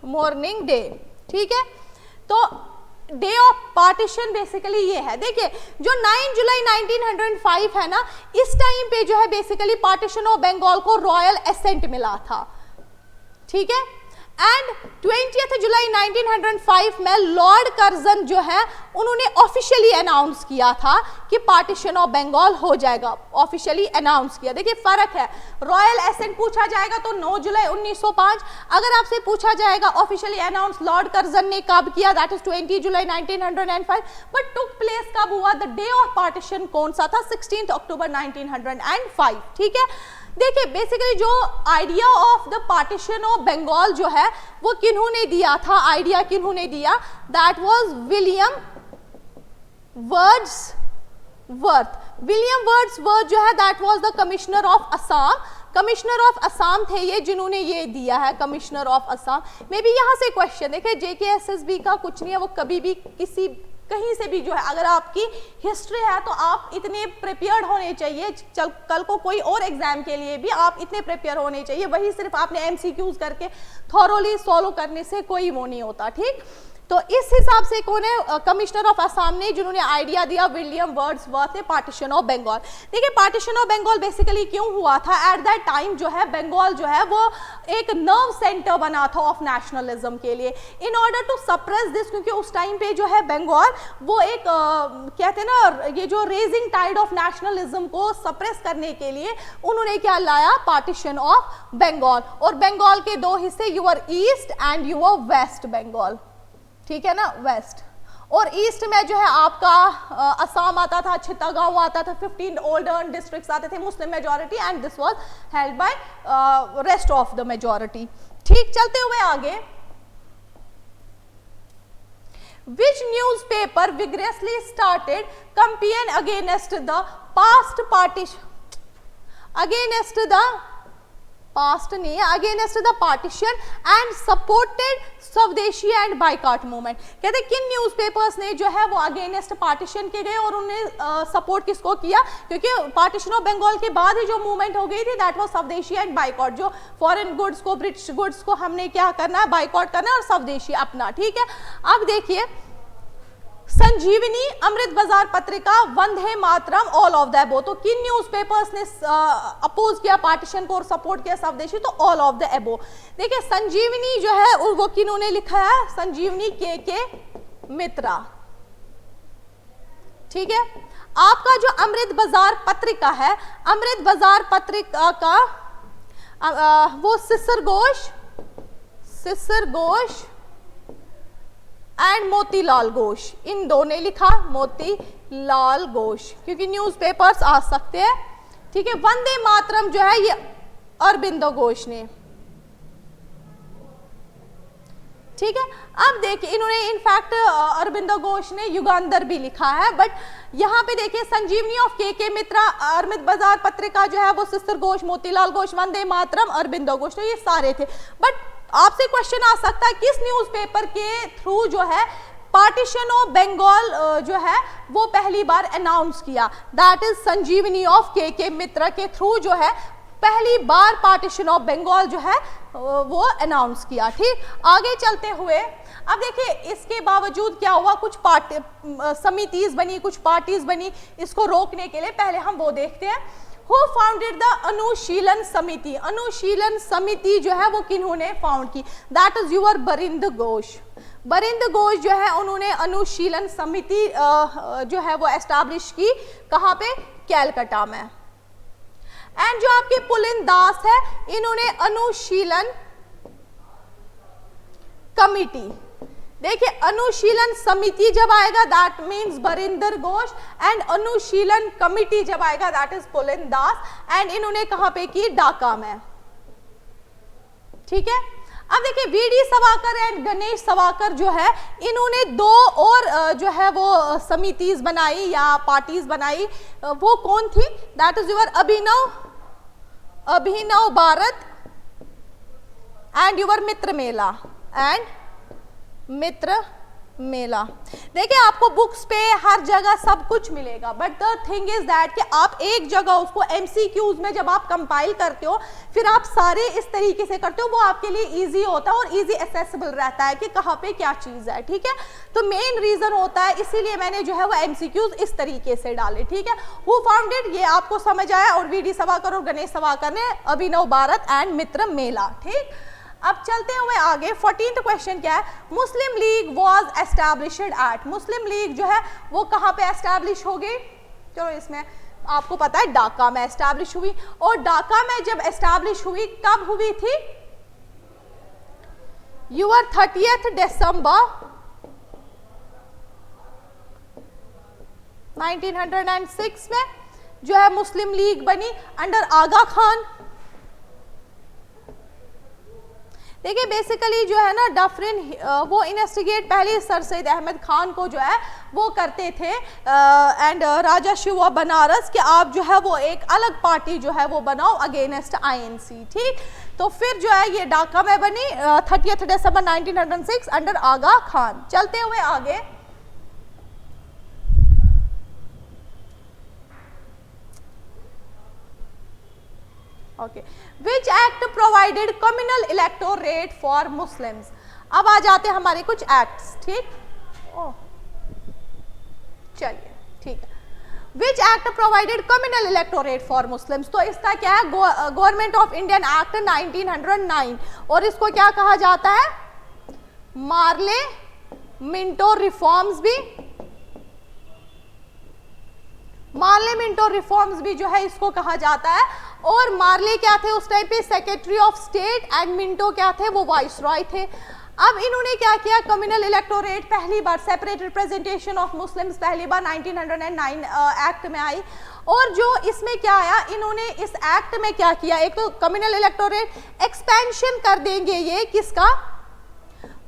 morning day. ठीक है, तो डे ऑफ पार्टीशन बेसिकली ये है। देखिए जो 9 जुलाई 1905 है ना, इस टाइम पे जो है बेसिकली पार्टीशन ऑफ बंगाल को रॉयल एसेंट मिला था। ठीक है, एंड 20th जुलाई 1905 में लॉर्ड कर्जन जो है उन्होंने ऑफिशियली अनाउंस किया था कि पार्टीशन ऑफ बंगाल हो जाएगा, ऑफिशियली अनाउंस किया। देखिए फर्क है, रॉयल एसेंट पूछा जाएगा तो 9 जुलाई 1905, अगर आपसे पूछा जाएगा ऑफिशियली अनाउंस लॉर्ड कर्जन ने कब किया, that is 20 July 1905, but took place कब हुआ, द डे ऑफ पार्टीशन कौन सा था, 16 अक्टूबर 1905। ठीक है, देखिए बेसिकली जो idea of the partition of Bengal जो है वो किन्होंने दिया था, आइडिया किन्होंने दिया, that was William Wordsworth. William Wordsworth जो है that was the commissioner of Assam, commissioner of Assam थे ये जिन्होंने ये दिया है, commissioner of Assam. Maybe यहाँ से क्वेश्चन देखिए, JKSSB का कुछ नहीं है, वो कभी भी किसी कहीं से भी जो है, अगर आपकी हिस्ट्री है तो आप इतने प्रिपेयर्ड होने चाहिए, कल को कोई और एग्जाम के लिए भी आप इतने प्रिपेयर होने चाहिए, वही सिर्फ आपने MCQs करके थॉरोली सॉल्व करने से कोई वो नहीं होता। ठीक, तो इस हिसाब से कौन है, कमिश्नर ऑफ असम ने जिन्होंने आइडिया दिया, विलियम वर्ड्सवर्थ ने, पार्टीशन ऑफ बंगाल। देखिए पार्टीशन ऑफ बंगाल बेसिकली क्यों हुआ था, एट दैट टाइम जो है बंगाल जो है वो एक नर्व सेंटर बना था ऑफ नेशनलिज्म के लिए। In order to suppress this, क्योंकि उस टाइम पे जो है बंगाल वो एक कहते हैं ना, ये जो रेजिंग टाइड ऑफ नेशनलिज्म को सप्रेस करने के लिए उन्होंने क्या लाया, पार्टीशन ऑफ बंगाल। और बंगाल के दो हिस्से, your east and your west Bengal. ठीक है ना, वेस्ट और ईस्ट में जो है आपका असम आता था, चित्तागांव आता था, 15 ओल्डर डिस्ट्रिक्ट्स आते थे, Muslim majority, and this was held by rest of the majority. ठीक, चलते हुए आगे, Which newspaper vigorously started campaign against the past partition, against the past नहीं है, against the partition and supported स्वदेशी एंड बाइकआउट मूवमेंट। कहते हैं किन न्यूज़पेपर्स ने जो है वो अगेंस्ट पार्टीशन के गए और उन्हें सपोर्ट किसको किया, क्योंकि पार्टीशन ऑफ बंगाल के बाद ही जो मूवमेंट हो गई थी दैट वाज स्वदेशी एंड बाइकआउट। जो फॉरेन गुड्स को, ब्रिटिश गुड्स को हमने क्या करना है, बाइकआउट करना है और स्वदेशी अपना। ठीक है, अब देखिए संजीवनी, अमृत बाजार पत्रिका, Vande Mataram, all of the above. तो किन न्यूज़पेपर्स ने अपोज किया पार्टीशन को और सपोर्ट किया स्वदेशी, तो ऑल ऑफ द अबो। देखिए संजीवनी जो है वो किन्होंने लिखा है, संजीवनी के मित्रा। ठीक है, आपका जो अमृत बाजार पत्रिका है, अमृत बाजार पत्रिका का वो सिसर घोष एंड मोतीलाल घोष, इन दो ने लिखा, मोतीलाल घोष, क्योंकि न्यूज़पेपर्स आ सकते हैं। ठीक है, वंदे मातरम जो है ये अरबिंदो घोष ने। ठीक है, अब देखिए इन्होंने इनफैक्ट अरबिंदो घोष ने युगांधर भी लिखा है, बट यहाँ पे देखिए संजीवनी ऑफ के मित्रा, अमृत बाजार पत्रिका जो है वो सिस्टर घोष, मोतीलाल घोष, वंदे मातरम, अरबिंदो घोष, तो ये सारे थे। बट आपसे क्वेश्चन आ सकता है किस न्यूज़पेपर के थ्रू जो है पार्टीशन ऑफ बंगाल जो है वो पहली बार अनाउंस किया, दैट इज संजीवनी ऑफ के मित्रा के थ्रू जो है पहली बार पार्टीशन ऑफ बंगाल जो है वो अनाउंस किया। ठीक, आगे चलते हुए अब देखिए इसके बावजूद क्या हुआ, कुछ समितियां बनी, कुछ पार्टीज बनी इसको रोकने के लिए। पहले हम वो देखते हैं, Who founded the अनुशीलन समिति। अनुशीलन समिति जो है वो किन्होंने फाउंड की, that is your Barind Ghosh. Barind Ghosh जो है उन्होंने अनुशीलन समिति जो है वो एस्टैब्लिश की, कहाँ पे, कैलकाटा में। एंड जो आपके पुलिन दास है इन्होंने अनुशीलन कमिटी, देखिए अनुशीलन समिति जब आएगा that means Barindra Ghosh, and Anushilan committee जब आएगा that is Pulin Das, and इन्होंने कहां पे की, ढाका में। ठीक है, अब देखिए वीडी सावरकर एंड गणेश सावरकर जो है इन्होंने दो और जो है वो समितिज बनाई या पार्टीज बनाई, वो कौन थी, that is your Abhinav Bharat and your Mitra Mela. देखिए आपको बुक्स पे हर जगह सब कुछ मिलेगा, but the thing is that कि आप एक जगह उसको एमसीक्यूज में जब आप कंपाइल करते हो फिर आप सारे इस तरीके से करते हो, वो आपके लिए इजी होता है और इजी एक्सेसिबल रहता है कि कहाँ पे क्या चीज़ है। ठीक है, तो मेन रीजन होता है, इसीलिए मैंने जो है वो एमसीक्यूज इस तरीके से डाले। ठीक है, हु फाउंडेड ये आपको समझ आया, और वीडी सावरकर और गणेश सावरकर ने अभिनव भारत एंड मित्र मेला। ठीक, अब चलते हुए आगे 14th क्वेश्चन क्या है, Muslim League was established at. Muslim League जो है वो कहाँ पे एस्टैब्लिश हो गई, चलो इसमें आपको पता है ढाका में एस्टैब्लिश हुई, और ढाका में जब एस्टैब्लिश हुई कब हुई थी, यूर 30th दिसंबर 1906 में जो है मुस्लिम लीग बनी अंडर आगा खान। देखिए बेसिकली जो है ना डफरिन वो इन्वेस्टिगेट पहले सर सैयद अहमद खान को जो है वो करते थे एंड राजा शिवा बनारस कि आप जो है वो एक अलग पार्टी जो है वो बनाओ अगेंस्ट आईएनसी। ठीक, तो फिर जो है ये ढाका में बनी 30th दिसंबर 1906 अंडर आगा खान। चलते हुए आगे okay, which act provided communal electorate for Muslims. अब आ जाते हैं हमारे कुछ एक्ट्स। ठीक, चलिए ठीक है, which act provided communal electorate for Muslims. तो इसका क्या है, गवर्नमेंट ऑफ इंडियन एक्ट 1909, और इसको क्या कहा जाता है, मार्ले मिंटो रिफॉर्म्स भी, मार्ले मिंटो रिफॉर्म्स भी जो है इसको कहा जाता है। और मार्ले क्या थे उस टाइम पे, secretary of state, and Minto क्या थे, वो वाइसरॉय थे। अब इन्होंने क्या किया, कम्युनल इलेक्टोरेट पहली बार, सेपरेट रिप्रेजेंटेशन ऑफ मुस्लिम्स पहली बार 1909 एक्ट में आई। और जो इसमें क्या आया, इन्होंने इस एक्ट में क्या किया, एक तो कम्युनल इलेक्टोरेट एक्सपेंशन कर देंगे ये किसका,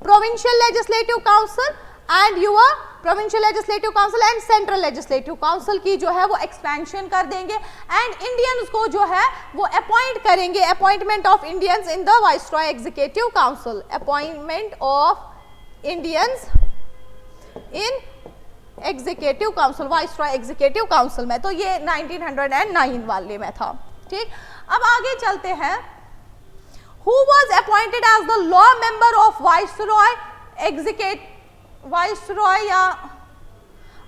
provincial legislative council and your provincial legislative council and central legislative council की जो है वो एक्सपेंशन कर देंगे एंड इंडियंस को जो है वो अपॉइंट करेंगे, appointment of Indians in the viceroy executive council, appointment of Indians in executive council, viceroy executive council में। तो ये 1909 वाले में था, ठीक। अब आगे चलते हैं, who was appointed as the law member of viceroy executive, viceroy या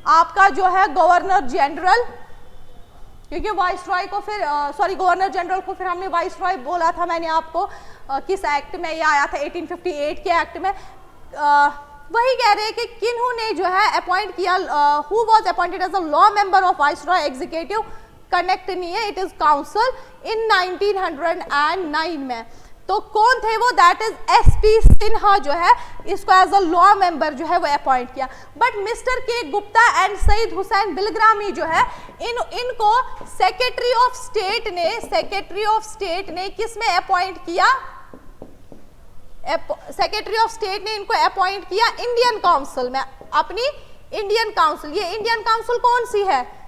आपका जो है गवर्नर जनरल, क्योंकि वाइसरॉय को फिर सॉरी गवर्नर जनरल को फिर हमने वाइसरॉय बोला था मैंने आपको, किस एक्ट में ये आया था, 1858 के एक्ट में। वही कह रहे हैं कि किन्होंने जो है अपॉइंट किया, who was appointed as a law member of viceroy executive, connect नहीं है, इट इज काउंसिल इन 1909 में। तो कौन थे वो, दैट इज एसपी सिन्हा जो है इसको एज अ लॉ मेंबर जो है वो अपॉइंट किया। बट मिस्टर के गुप्ता एंड सईद हुसैन बिलग्रामी जो है इनको सेक्रेटरी ऑफ स्टेट ने किस में अपॉइंट किया, सेक्रेटरी ऑफ स्टेट ने इनको अपॉइंट किया इंडियन काउंसिल में, अपनी इंडियन काउंसिल। ये इंडियन काउंसिल कौन सी है,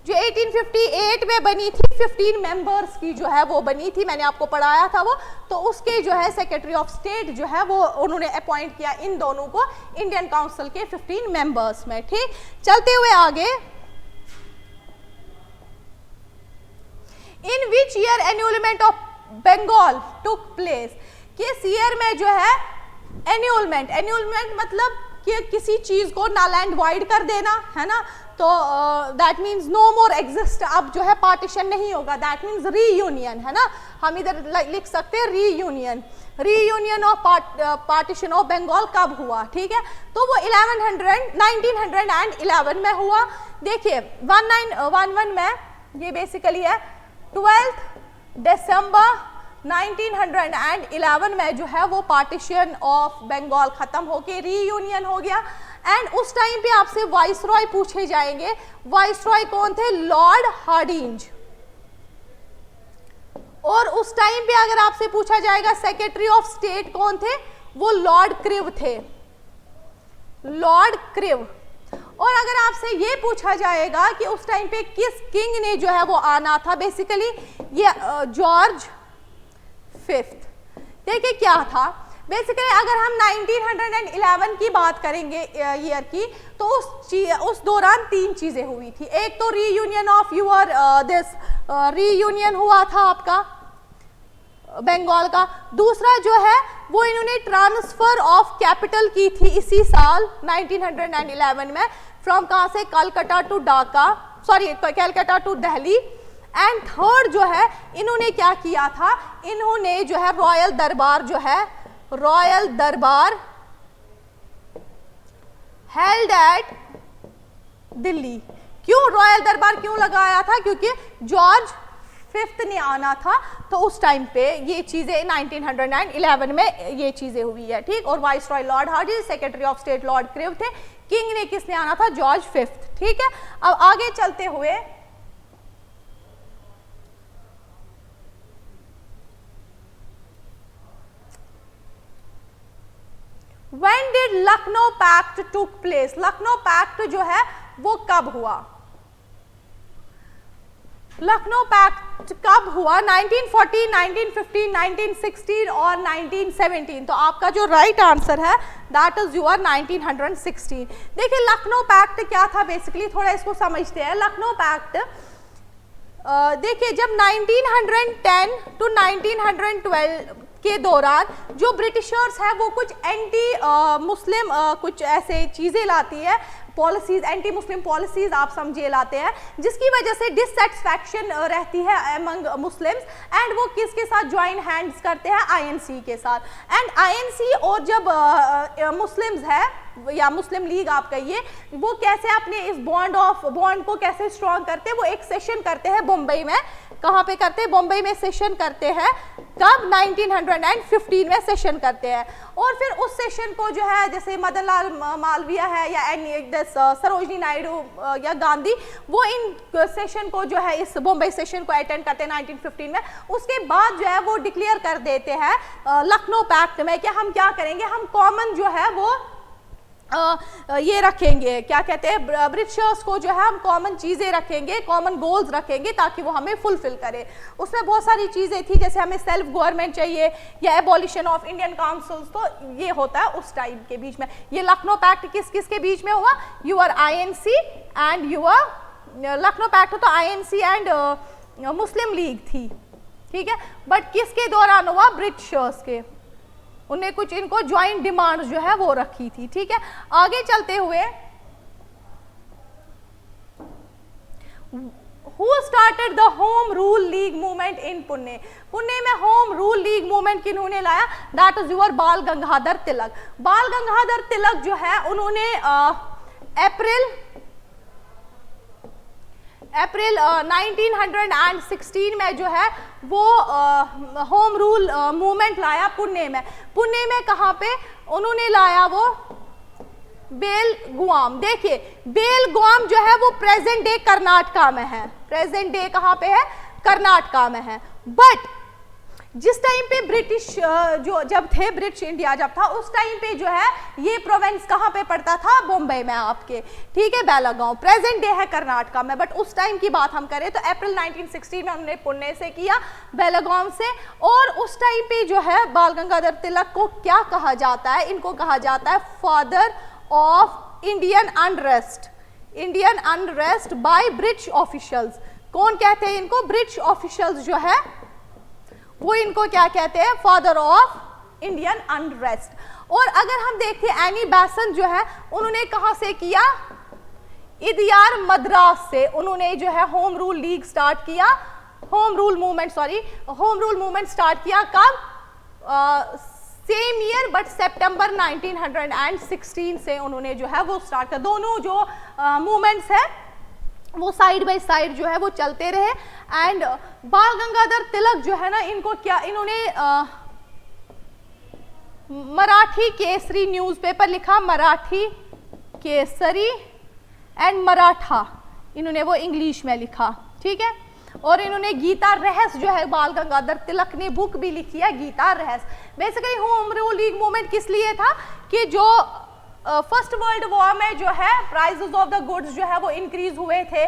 जो 1858 में बनी थी, 15 मेंबर्स की जो है वो बनी थी, मैंने आपको पढ़ाया था वो। तो उसके जो है सेक्रेटरी ऑफ स्टेट जो है वो उन्होंने अपॉइंट किया इन दोनों को इंडियन काउंसिल के 15 मेंबर्स में, ठीक। चलते हुए आगे, in which year annulment of Bengal took place, किस ईयर में जो है एन्यूलमेंट मतलब कि किसी चीज को नल एंड वॉइड कर देना, है ना। तो that means no more exist, अब जो है पार्टीशन नहीं होगा, दैट मीन्स रीयूनियन, है ना। हम इधर लिख सकते हैं reunion of partition of Bengal कब हुआ, ठीक है। तो वो 1911 में हुआ। देखिए 1911 में ये बेसिकली है 12 दिसंबर 1911 में जो है वो पार्टीशन ऑफ बंगाल खत्म होके रीयूनियन हो गया। एंड उस टाइम पे आपसे वाइसरॉय पूछे जाएंगे, वाइसरॉय कौन थे, लॉर्ड हार्डिंज। और उस टाइम पे अगर आपसे पूछा जाएगा सेक्रेटरी ऑफ स्टेट कौन थे, वो लॉर्ड क्रिव थे, लॉर्ड क्रिव। और अगर आपसे ये पूछा जाएगा कि उस टाइम पे किस किंग ने जो है वो आना था, बेसिकली ये जॉर्ज 5। देखिए क्या था, बेसिकली अगर हम 1911 की बात करेंगे ईयर की, तो उस दौरान 3 चीजें हुई थी। एक तो रीयूनियन ऑफ यूर रीयूनियन हुआ था आपका बंगाल का। दूसरा जो है वो इन्होंने ट्रांसफर ऑफ कैपिटल की थी इसी साल 1911 में, फ्रॉम कहाँ से, Calcutta to Dhaka, sorry Calcutta to Delhi. And third जो है इन्होंने क्या किया था, इन्होंने जो है रॉयल दरबार जो है, रॉयल दरबार हेल्ड एट दिल्ली। क्यों रॉयल दरबार क्यों लगाया था, क्योंकि जॉर्ज 5 ने आना था, तो उस टाइम पे ये चीजें 1911 में ये चीजें हुई है, ठीक। और viceroy Lord Hardinge, secretary of state Lord crew थे, किंग ने किसने आना था, जॉर्ज 5, ठीक है। अब आगे चलते हुए When did Lucknow Pact took place? Lucknow pact जो है वो कब हुआ, लखनऊ पैक्ट कब हुआ, 1940, 1915, 1916 और 1917। तो आपका जो राइट आंसर है दैट इज योर 1916। देखिए लखनऊ पैक्ट क्या था, बेसिकली थोड़ा इसको समझते हैं। लखनऊ पैक्ट देखिए जब 1910 टू 1912 के दौरान जो ब्रिटिशर्स है वो कुछ एंटी मुस्लिम कुछ ऐसे चीज़ें लाती है, पॉलिसीज, एंटी मुस्लिम पॉलिसीज आप समझिए लाते हैं, जिसकी वजह से डिससेटिस्फैक्शन रहती है अमंग मुस्लिम्स। एंड वो किसके साथ ज्वाइन हैंड्स करते हैं, आईएनसी के साथ। एंड आईएनसी और जब मुस्लिम्स है या मुस्लिम लीग आप कहिए, वो कैसे अपने इस बॉन्ड को कैसे स्ट्रॉन्ग करते हैं, वो एक सेशन करते हैं मुंबई में। कहाँ पे करते हैं, बॉम्बे में सेशन करते हैं। कब, 1915 में सेशन करते हैं। और फिर उस सेशन को जो है जैसे मदन लाल मालवीय है या सरोजनी नायडू या गांधी, वो इन सेशन को जो है इस बॉम्बे सेशन को अटेंड करते हैं 1915 में। उसके बाद जो है वो डिक्लेयर कर देते हैं लखनऊ पैक्ट में कि हम क्या करेंगे, हम कॉमन जो है वो ये रखेंगे, क्या कहते हैं, ब्रिटिशर्स को जो है हम कॉमन चीज़ें रखेंगे, कॉमन गोल्स रखेंगे ताकि वो हमें फुलफिल करे। उसमें बहुत सारी चीज़ें थी, जैसे हमें सेल्फ गवर्नमेंट चाहिए या एबॉलिशन ऑफ इंडियन काउंसिल्स, तो ये होता है उस टाइम के बीच में। ये लखनऊ पैक्ट किस किस के बीच में हुआ, your INC and your Lucknow pact तो INC एंड मुस्लिम लीग थी, ठीक है, बट किसके दौरान हुआ, ब्रिटिशर्स के। उन्हें कुछ इनको ज्वाइंट डिमांड जो है वो रखी थी, ठीक है। आगे चलते हुए, who started the home rule league movement in Pune, Pune में होम रूल लीग मूवमेंट किन्होंने लाया, दैट इज यूर बाल गंगाधर तिलक। बाल गंगाधर तिलक जो है उन्होंने अप्रैल 1916 में जो है वो होम रूल मूवमेंट लाया पुणे में। पुणे में कहाँ पे उन्होंने लाया, वो बेलगुआम। देखिए बेलगुआम जो है वो प्रेजेंट डे कर्नाटका में है, प्रेजेंट डे कहाँ पे है, कर्नाटका में है। बट जिस टाइम पे ब्रिटिश जो जब थे, ब्रिटिश इंडिया जब था, उस टाइम पे जो है ये प्रोविंस कहाँ पे पड़ता था, बॉम्बे में आपके, ठीक है, बेलागांव। प्रेजेंट डे है कर्नाटका में, बट उस टाइम की बात हम करें तो अप्रैल 1916 में उन्होंने पुणे से किया, बेलागांव से। और उस टाइम पे जो है बाल गंगाधर तिलक को क्या कहा जाता है, इनको कहा जाता है father of Indian unrest, Indian unrest by British officials. कौन कहते हैं इनको, ब्रिटिश ऑफिशियल्स जो है वो इनको क्या कहते हैं, फादर ऑफ इंडियन अनरेस्ट। और अगर हम देखते हैं एनी बेसन जो है उन्होंने कहां से किया, इदियार मद्रास से उन्होंने जो है होम रूल लीग स्टार्ट किया, होम रूल मूवमेंट स्टार्ट किया कब, सेम ईयर बट सितंबर 1916 से उन्होंने जो है वो स्टार्ट किया। दोनों जो मूवमेंट्स है वो साइड बाय साइड जो है वो चलते रहे। एंड बाल गंगाधर तिलक जो है ना, इनको क्या, इन्होंने मराठी केसरी न्यूज़पेपर लिखा, मराठी केसरी एंड मराठा, इन्होंने वो इंग्लिश में लिखा, ठीक है। और इन्होंने गीता रहस्य जो है, बाल गंगाधर तिलक ने बुक भी लिखी है गीता रहस्य। Basically home rule league movement किस लिए था कि जो फर्स्ट वर्ल्ड वॉर में जो है प्राइसेस ऑफ द गुड्स जो है वो इंक्रीज हुए थे,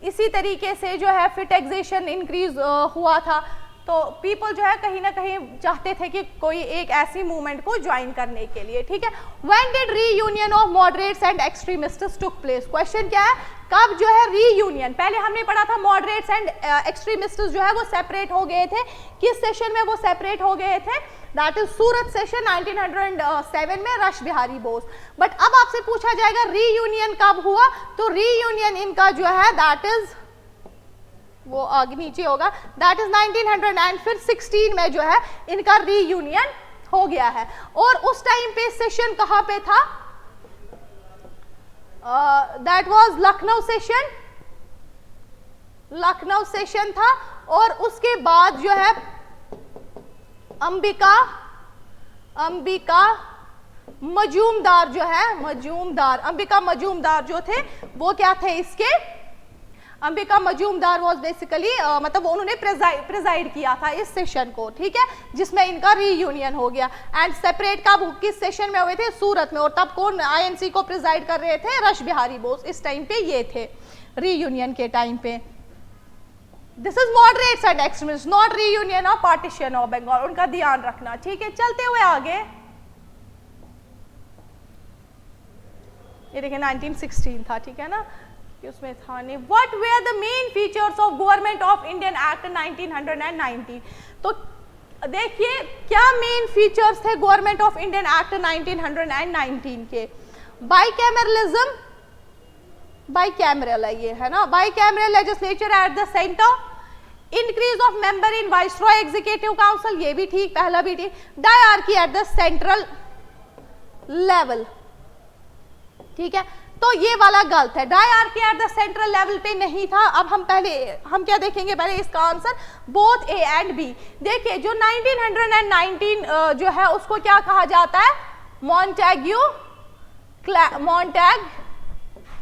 इसी तरीके से जो है फिर टैक्सेशन इंक्रीज हुआ था, तो पीपल जो है कहीं ना कहीं चाहते थे कि कोई एक ऐसी मूवमेंट को ज्वाइन करने के लिए, ठीक है। When did reunion of moderates and extremists took place, question क्या है, कब जो है रीयूनियन, पहले हमने पढ़ा था मॉडरेट्स एंड एक्सट्रीमिस्ट्स जो है वो सेपरेट हो गए थे, किस सेशन में वो सेपरेट हो गए थे, दैट इज सूरत सेशन 1907 में, रश बिहारी बोस। बट अब आपसे पूछा जाएगा रीयूनियन कब हुआ, तो रीयूनियन इनका जो है दैट इज, वो आगे नीचे होगा, दैट इज 1916 में जो है इनका रीयूनियन हो गया है। और उस टाइम पे सेशन कहां पे था, that was Lucknow session, Lucknow session था। और उसके बाद जो है अंबिका मजूमदार जो है, अंबिका मजूमदार जो थे वो क्या थे इसके, अंबिका मजूमदार वाज बेसिकली मतलब उन्होंने प्रेजाइड किया था इस सेशन को, ठीक है, जिसमें इनका रीयूनियन हो गया। एंड सेपरेट कब किस सेशन में हुए थे, सूरत में। और तब कौन INC को प्रेजाइड कर रहे थे, रश बिहारी बोस, इस टाइम पे ये थे रीयूनियन के टाइम पे। This is moderates and extremist, not reunion of partition of Bengal, उनका ध्यान रखना, ठीक है। चलते हुए आगे, ये देखिए 1916 था, ठीक है ना, उसमें था नहीं। What were the main features of government of Indian act 1919, तो देखिए क्या मेन फीचर्स थे गवर्नमेंट ऑफ इंडियन एक्ट 1919 के। बाइकैमरलिज्म, बाइकैमरल है ये, है ना, bicameral legislature at the centre, increase of member in viceroy executive council, ये भी ठीक, पहला भी ठीक। Diarchy at the central level, ठीक है, तो ये वाला गलत है, diarchy at the central level पे नहीं था। अब हम क्या देखेंगे, पहले इसका answer both A and B। देखिए जो 1919 जो है उसको क्या कहा जाता है,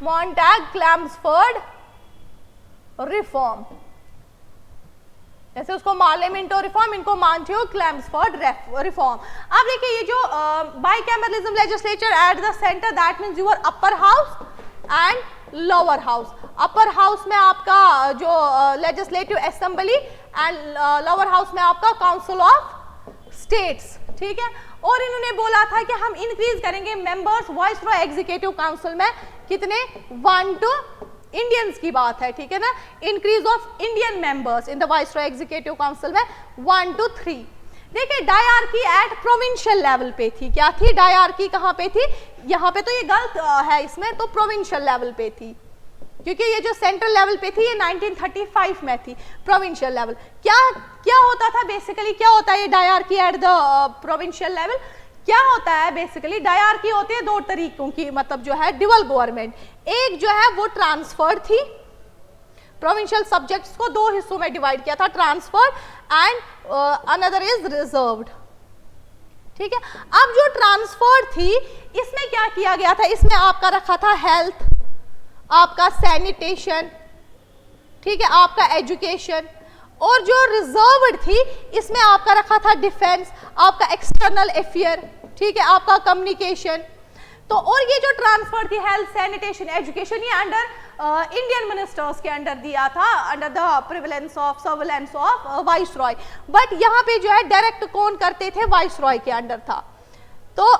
मॉन्टैग क्लैम्सफोर्ड रिफॉर्म, जैसे उसको माले मिंटो रिफॉर्म, इनको मांटेओ क्लेम्सफोर्ड रिफॉर्म। अब देखिए ये जो bicameralism legislature at the centre, that means your upper house and lower house. Upper house में आपका जो legislative assembly and lower house में आपका काउंसिल ऑफ स्टेट्स, ठीक है। और इन्होंने बोला था कि हम इंक्रीज करेंगे मेंबर्स वाइसरॉय एग्जीक्यूटिव काउंसिल में कितने, 1 to इंडियंस की बात है, ठीक है ना। Increase of Indian members in the viceroy executive council में 1 to 3। देखिए डायरकी एट प्रोविंशियल लेवल पे थी, क्या थी डायरकी, कहाँ पे थी, यहाँ पे तो ये गलत है इसमें, तो प्रोविंशियल लेवल पे थी, क्योंकि ये जो सेंट्रल लेवल पे थी ये 1935 में थी। प्रोविंशियल लेवल क्या होता था बेसिकली, क्या होता है ये dyarchy at the provincial level, क्या होता है बेसिकली, डायरकी होती है दो तरीकों की, मतलब जो है ड्यूअल गवर्नमेंट। एक जो है वो ट्रांसफर थी, प्रोविंशियल सब्जेक्ट्स को दो हिस्सों में डिवाइड किया था, transfer and another is reserved, ठीक है। अब जो ट्रांसफर थी इसमें क्या किया गया था, इसमें आपका रखा था हेल्थ, आपका सैनिटेशन, ठीक है, आपका एजुकेशन। और जो रिजर्व्ड थी इसमें आपका रखा था डिफेंस, आपका एक्सटर्नल अफेयर, ठीक है, आपका कम्युनिकेशन। तो और ये जो ट्रांसफर थी हेल्थ सैनिटेशन एजुकेशन, ये अंडर इंडियन मिनिस्टर्स के अंडर दिया था, under the prevalence of surveillance of viceroy. But यहाँ पे जो है डायरेक्ट कौन करते थे, वाइसरॉय के अंडर था। तो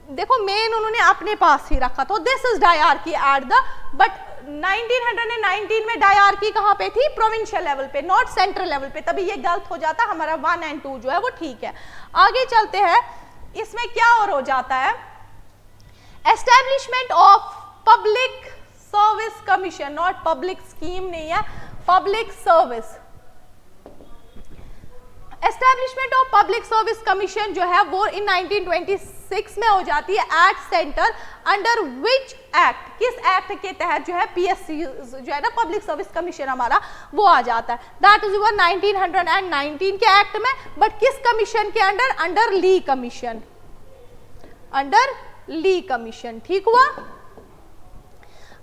देखो मेन उन्होंने अपने पास ही रखा, तो this is dyarchy at the, but 1919 में डायरकी कहाँ पे थी, प्रोविंशियल लेवल पे, नॉट सेंट्रल लेवल पे, तभी ये गलत हो जाता, हमारा 1 and 2 जो है वो ठीक है। आगे चलते हैं, इसमें क्या और हो जाता है, establishment of public service commission, not public scheme नहीं है, public service. Establishment of public service commission जो है वो इन 1926 में हो जाती है at centre, under which act, किस एक्ट के तहत जो है पीएससी जो है ना पब्लिक सर्विस कमीशन हमारा वो आ जाता है, दैट इज यूर 1919 के एक्ट में। बट किस कमीशन के अंडर, अंडर ली कमीशन, अंडर ली कमीशन, ठीक हुआ।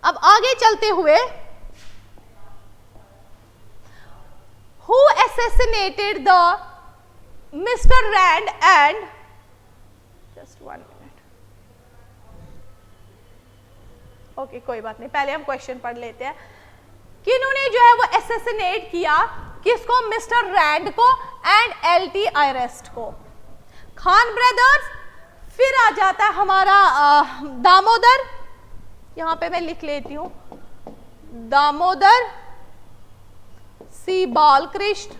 अब आगे चलते हुए, who assassinated the Mr. Rand and, just 1 minute, okay कोई बात नहीं, पहले हम क्वेश्चन पढ़ लेते हैं। किन्होंने जो है वो असैसिनेट किया, किसको, मिस्टर रैंड को एंड एलटी आयरेस्ट को, खान ब्रदर्स। फिर आ जाता है हमारा दामोदर, यहां पे मैं लिख लेती हूं, दामोदर सी बालकृष्ण,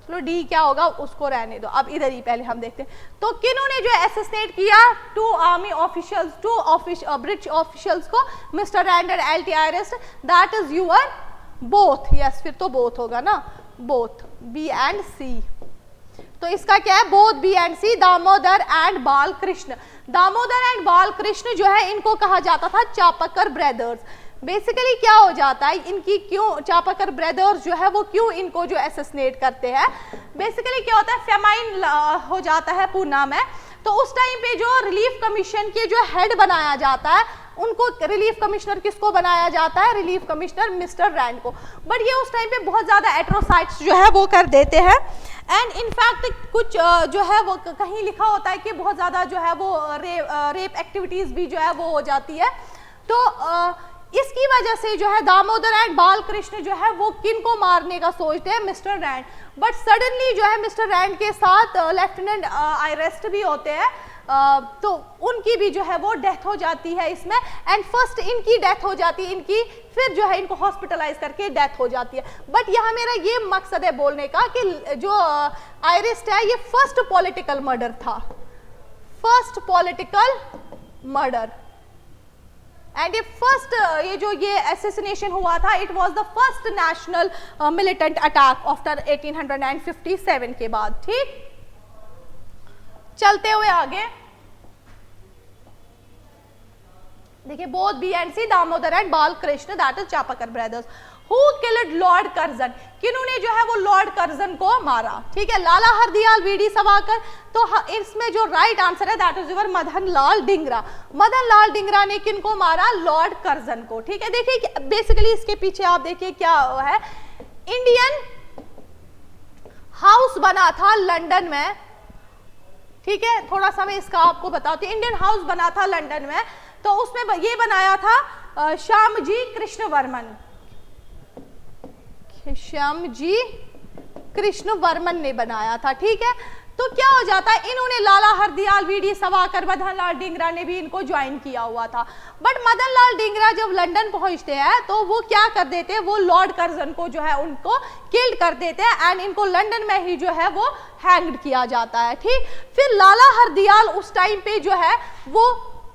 चलो डी क्या होगा उसको रहने दो, अब इधर ही पहले हम देखते हैं। तो किन्होंने जो है असैसिनेट किया, 2 आर्मी ऑफिशियल्स, 2 ब्रिटिश ऑफिशियल्स को, mister Rand and L T Ayerst, that is your both, yes फिर तो बोथ होगा ना, बोथ, बी एंड सी। तो इसका क्या है, both B and C, Damodar and Balkrishna. Damodar and Balkrishna जो है इनको कहा जाता था चापकर ब्रदर्स। बेसिकली क्या हो जाता है, इनकी क्यों चापकर ब्रदर्स जो है वो क्यों इनको जो असैसिनेट करते हैं, बेसिकली क्या होता है, फेमाइन हो जाता है पूना में, तो उस टाइम पे जो रिलीफ कमीशन के जो हेड बनाया जाता है, उनको रिलीफ कमिश्नर किसको बनाया जाता है, रिलीफ कमिश्नर मिस्टर रैंड को। बट ये उस टाइम पे बहुत ज्यादा एट्रोसाइट्स जो है वो कर देते हैं, एंड इनफैक्ट कुछ जो है वो कहीं लिखा होता है कि बहुत ज्यादा जो है वो रेप एक्टिविटीज भी जो है वो हो जाती है। तो इसकी वजह से जो है दामोदर एंड बालकृष्ण जो है वो किन को मारने का सोचते हैं, मिस्टर रैंड। बट सडनली जो है मिस्टर रैंड के साथ लेफ्टिनेंट आयरेस्ट भी होते हैं, तो उनकी भी जो है वो डेथ हो जाती है इसमें, एंड फर्स्ट इनकी डेथ हो जाती है, इनकी फिर जो है इनको हॉस्पिटलाइज करके डेथ हो जाती है। बट यहाँ मेरा ये मकसद है बोलने का कि जो आयरेस्ट है ये फर्स्ट पॉलिटिकल मर्डर था, फर्स्ट पॉलिटिकल मर्डर, एंड ये फर्स्ट ये असैसिनेशन हुआ था, it was the first national militant attack after 1857 के बाद। ठीक, चलते हुए आगे देखिए, both B and C, Damodar and Balkrishna, that is Chapekar brothers. Who killed Lord Curzon, किन्होंने जो है वो लॉर्ड कर्जन को मारा, ठीक है, लाला हरदयाल, वीडी सावरकर। तो इसमें जो राइट आंसर है that is your Madan Lal Dhingra. Madan Lal Dhingra ने किनको मारा, लॉर्ड कर्जन को। ठीक है, देखिए बेसिकली इसके पीछे आप देखिए क्या है, इंडियन हाउस बना था लंदन में, ठीक है, थोड़ा सा मैं इसका आपको बताती हूँ। इंडियन हाउस बना था लंदन में, तो उसमें ये बनाया था श्यामजी कृष्ण वर्मन, श्यामजी कृष्ण वर्मन ने बनाया था, ठीक है। तो क्या हो जाता है, इन्होंने लाला हरदयाल, वीडी सावरकर, मदन लाल ढींगरा ने भी इनको ज्वाइन किया हुआ था। बट मदन लाल ढींगरा जब लंदन पहुंचते हैं तो वो क्या कर देते हैं, वो लॉर्ड कर्जन को जो है उनको किल्ड कर देते हैं एंड इनको लंदन में ही जो है वो हैंग्ड किया जाता है, ठीक। फिर लाला हरदयाल उस टाइम पे जो है वो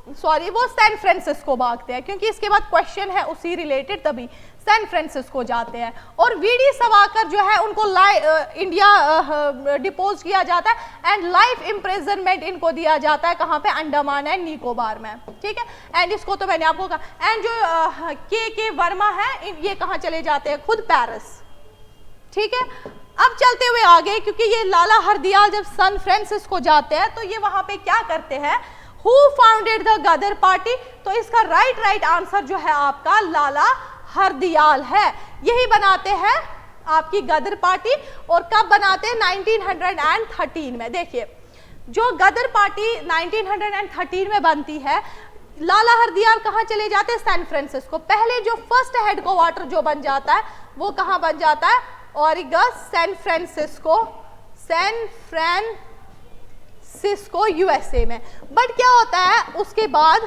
सैन फ्रांसिस्को भागते हैं, क्योंकि इसके बाद क्वेश्चन है उसी रिलेटेड, तभी सैन फ्रांसिस्को जाते हैं। और वीडी सावरकर जो है उनको इंडिया डिपोज किया जाता है एंड लाइफ इम्प्रिजनमेंट इनको दिया जाता है, कहाँ पे, अंडमान एंड निकोबार में, ठीक है। एंड इसको तो मैंने आपको कहा। एंड जो के वर्मा है ये कहाँ चले जाते हैं, खुद पेरिस, ठीक है। अब चलते हुए आगे, क्योंकि ये लाला हरदयाल जब सैन फ्रांसिस्को जाते हैं तो ये वहां पे क्या करते हैं, who founded the Ghadar party, तो इसका राइट आंसर जो है आपका लाला हरदयाल है, यही बनाते हैं आपकी गदर पार्टी। और कब बनाते हैं, 1913 में। देखिए जो गदर पार्टी 1913 में बनती है, लाला हरदयाल कहाँ चले जाते हैं, सैन फ्रांसिस्को। पहले जो फर्स्ट हेडक्वार्टर जो बन जाता है वो कहाँ बन जाता है, ऑरिगस, सैन फ्रांसिस्को यूएसए में। बट क्या होता है उसके बाद,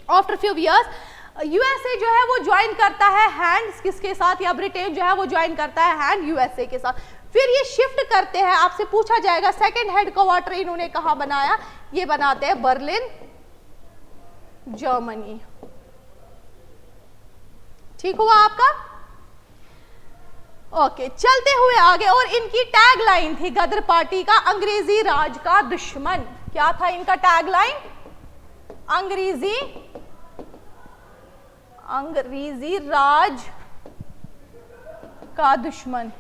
आफ्टर फ्यू इयर्स यूएसए जो है वो ज्वाइन करता है हैंड किसके साथ, या ब्रिटेन जो है वो ज्वाइन करता है हैंड यूएसए के साथ। फिर ये शिफ्ट करते हैं, आपसे पूछा जाएगा सेकंड हेडक्वार्टर इन्होंने कहाँ बनाया, ये बनाते हैं बर्लिन, जर्मनी, ठीक हुआ आपका। ओके, चलते हुए आगे। और इनकी टैग लाइन थी गदर पार्टी का, अंग्रेजी राज का दुश्मन। क्या था इनका टैग लाइन, अंग्रेजी राज का दुश्मन।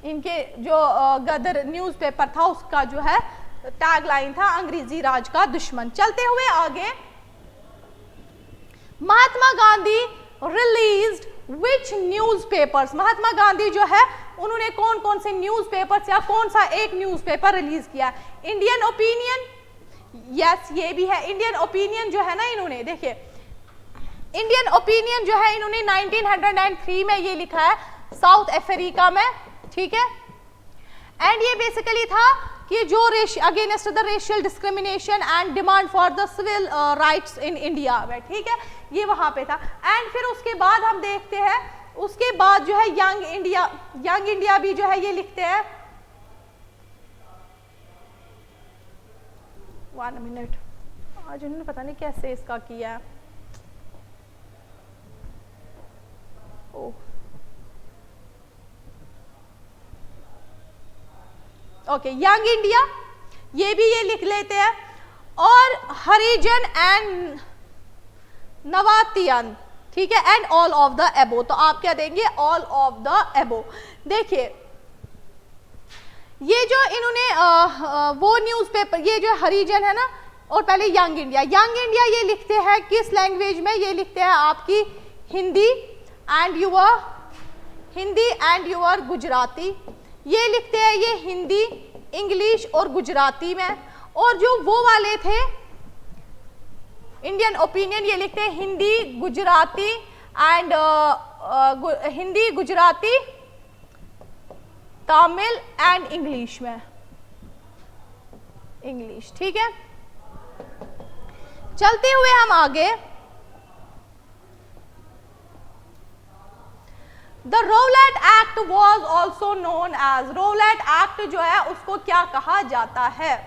इनके जो गदर न्यूज़पेपर था उसका जो है टैग लाइन था अंग्रेजी राज का दुश्मन। चलते हुए आगे, महात्मा गांधी रिलीज्ड विच न्यूज़पेपर्स, महात्मा गांधी जो है उन्होंने कौन कौन से न्यूज़पेपर्स या कौन सा एक न्यूज़पेपर रिलीज किया, इंडियन ओपिनियन, यस ये भी है, इंडियन ओपिनियन जो है ना, इन्होंने देखिए इंडियन ओपिनियन जो है इन्होंने 1903 में ये लिखा है साउथ अफ्रीका में, ठीक है। एंड ये बेसिकली था कि जो against the racial discrimination and demand for the civil rights in India में, ठीक है, ये वहां पे था। एंड फिर उसके बाद हम देखते हैं, उसके बाद जो है यंग इंडिया भी जो है ये लिखते हैं, 1 मिनट, आज उन्होंने पता नहीं कैसे इसका किया है, ओके, यंग इंडिया ये भी ये लिख लेते हैं। और हरिजन एंड नवातियन, ठीक है, एंड ऑल ऑफ द एबो, तो आप क्या देंगे, ऑल ऑफ द एबो। देखिए ये जो इन्होंने वो न्यूज़पेपर, ये जो हरिजन है ना, और पहले यंग इंडिया ये लिखते हैं किस लैंग्वेज में, ये लिखते हैं आपकी हिंदी एंड यूर गुजराती, ये लिखते हैं ये हिंदी, इंग्लिश और गुजराती में। और जो वो वाले थे इंडियन ओपिनियन, ये लिखते हैं Hindi, Gujarati and Hindi, Gujarati, Tamil and English में, इंग्लिश, ठीक है। चलते हुए हम आगे, the Rowlatt act was also known as, Rowlatt act जो है उसको क्या कहा जाता है,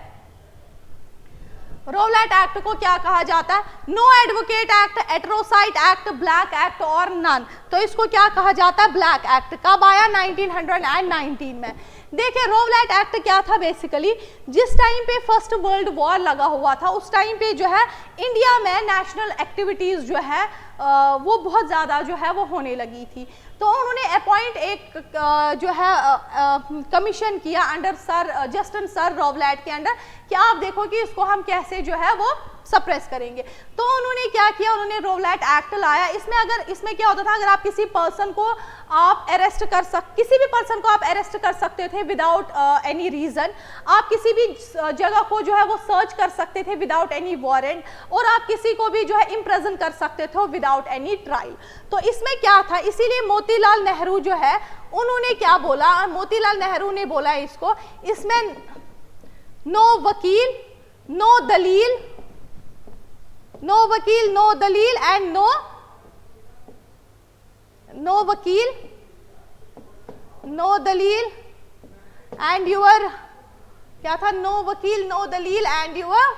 रोलेट एक्ट को क्या कहा जाता है, no advocate act, atrocity act, black act और नन, तो इसको क्या कहा जाता है, ब्लैक एक्ट। कब आया, 1919 में। देखिए रोलेट एक्ट क्या था, बेसिकली जिस टाइम पे फर्स्ट वर्ल्ड वॉर लगा हुआ था उस टाइम पे जो है इंडिया में नेशनल एक्टिविटीज जो है वो बहुत ज़्यादा जो है वो होने लगी थी। तो उन्होंने अपॉइंट एक जो है कमीशन किया अंडर सर जस्टिन सर रॉवलैट के अंडर कि आप देखो कि इसको हम कैसे जो है वो सप्रेस करेंगे। तो उन्होंने क्या किया, उन्होंने रॉवलैट एक्ट लाया। इसमें क्या होता था, अगर आप किसी पर्सन को आप किसी भी पर्सन को आप अरेस्ट कर सकते थे विदाउट एनी रीजन, आप किसी भी जगह को जो है वो सर्च कर सकते थे विदाउट एनी वारंट, और आप किसी को भी जो है इम्प्रिजन कर सकते थे विदाउट एनी ट्रायल। तो इसमें क्या था, इसीलिए मोतीलाल नेहरू जो है उन्होंने क्या बोला, मोतीलाल नेहरू ने बोला इसको, इसमें नो वकील नो दलील, नो वकील नो दलील एंड नो वकील नो दलील एंड यूर, क्या था, नो वकील नो दलील एंड यूर,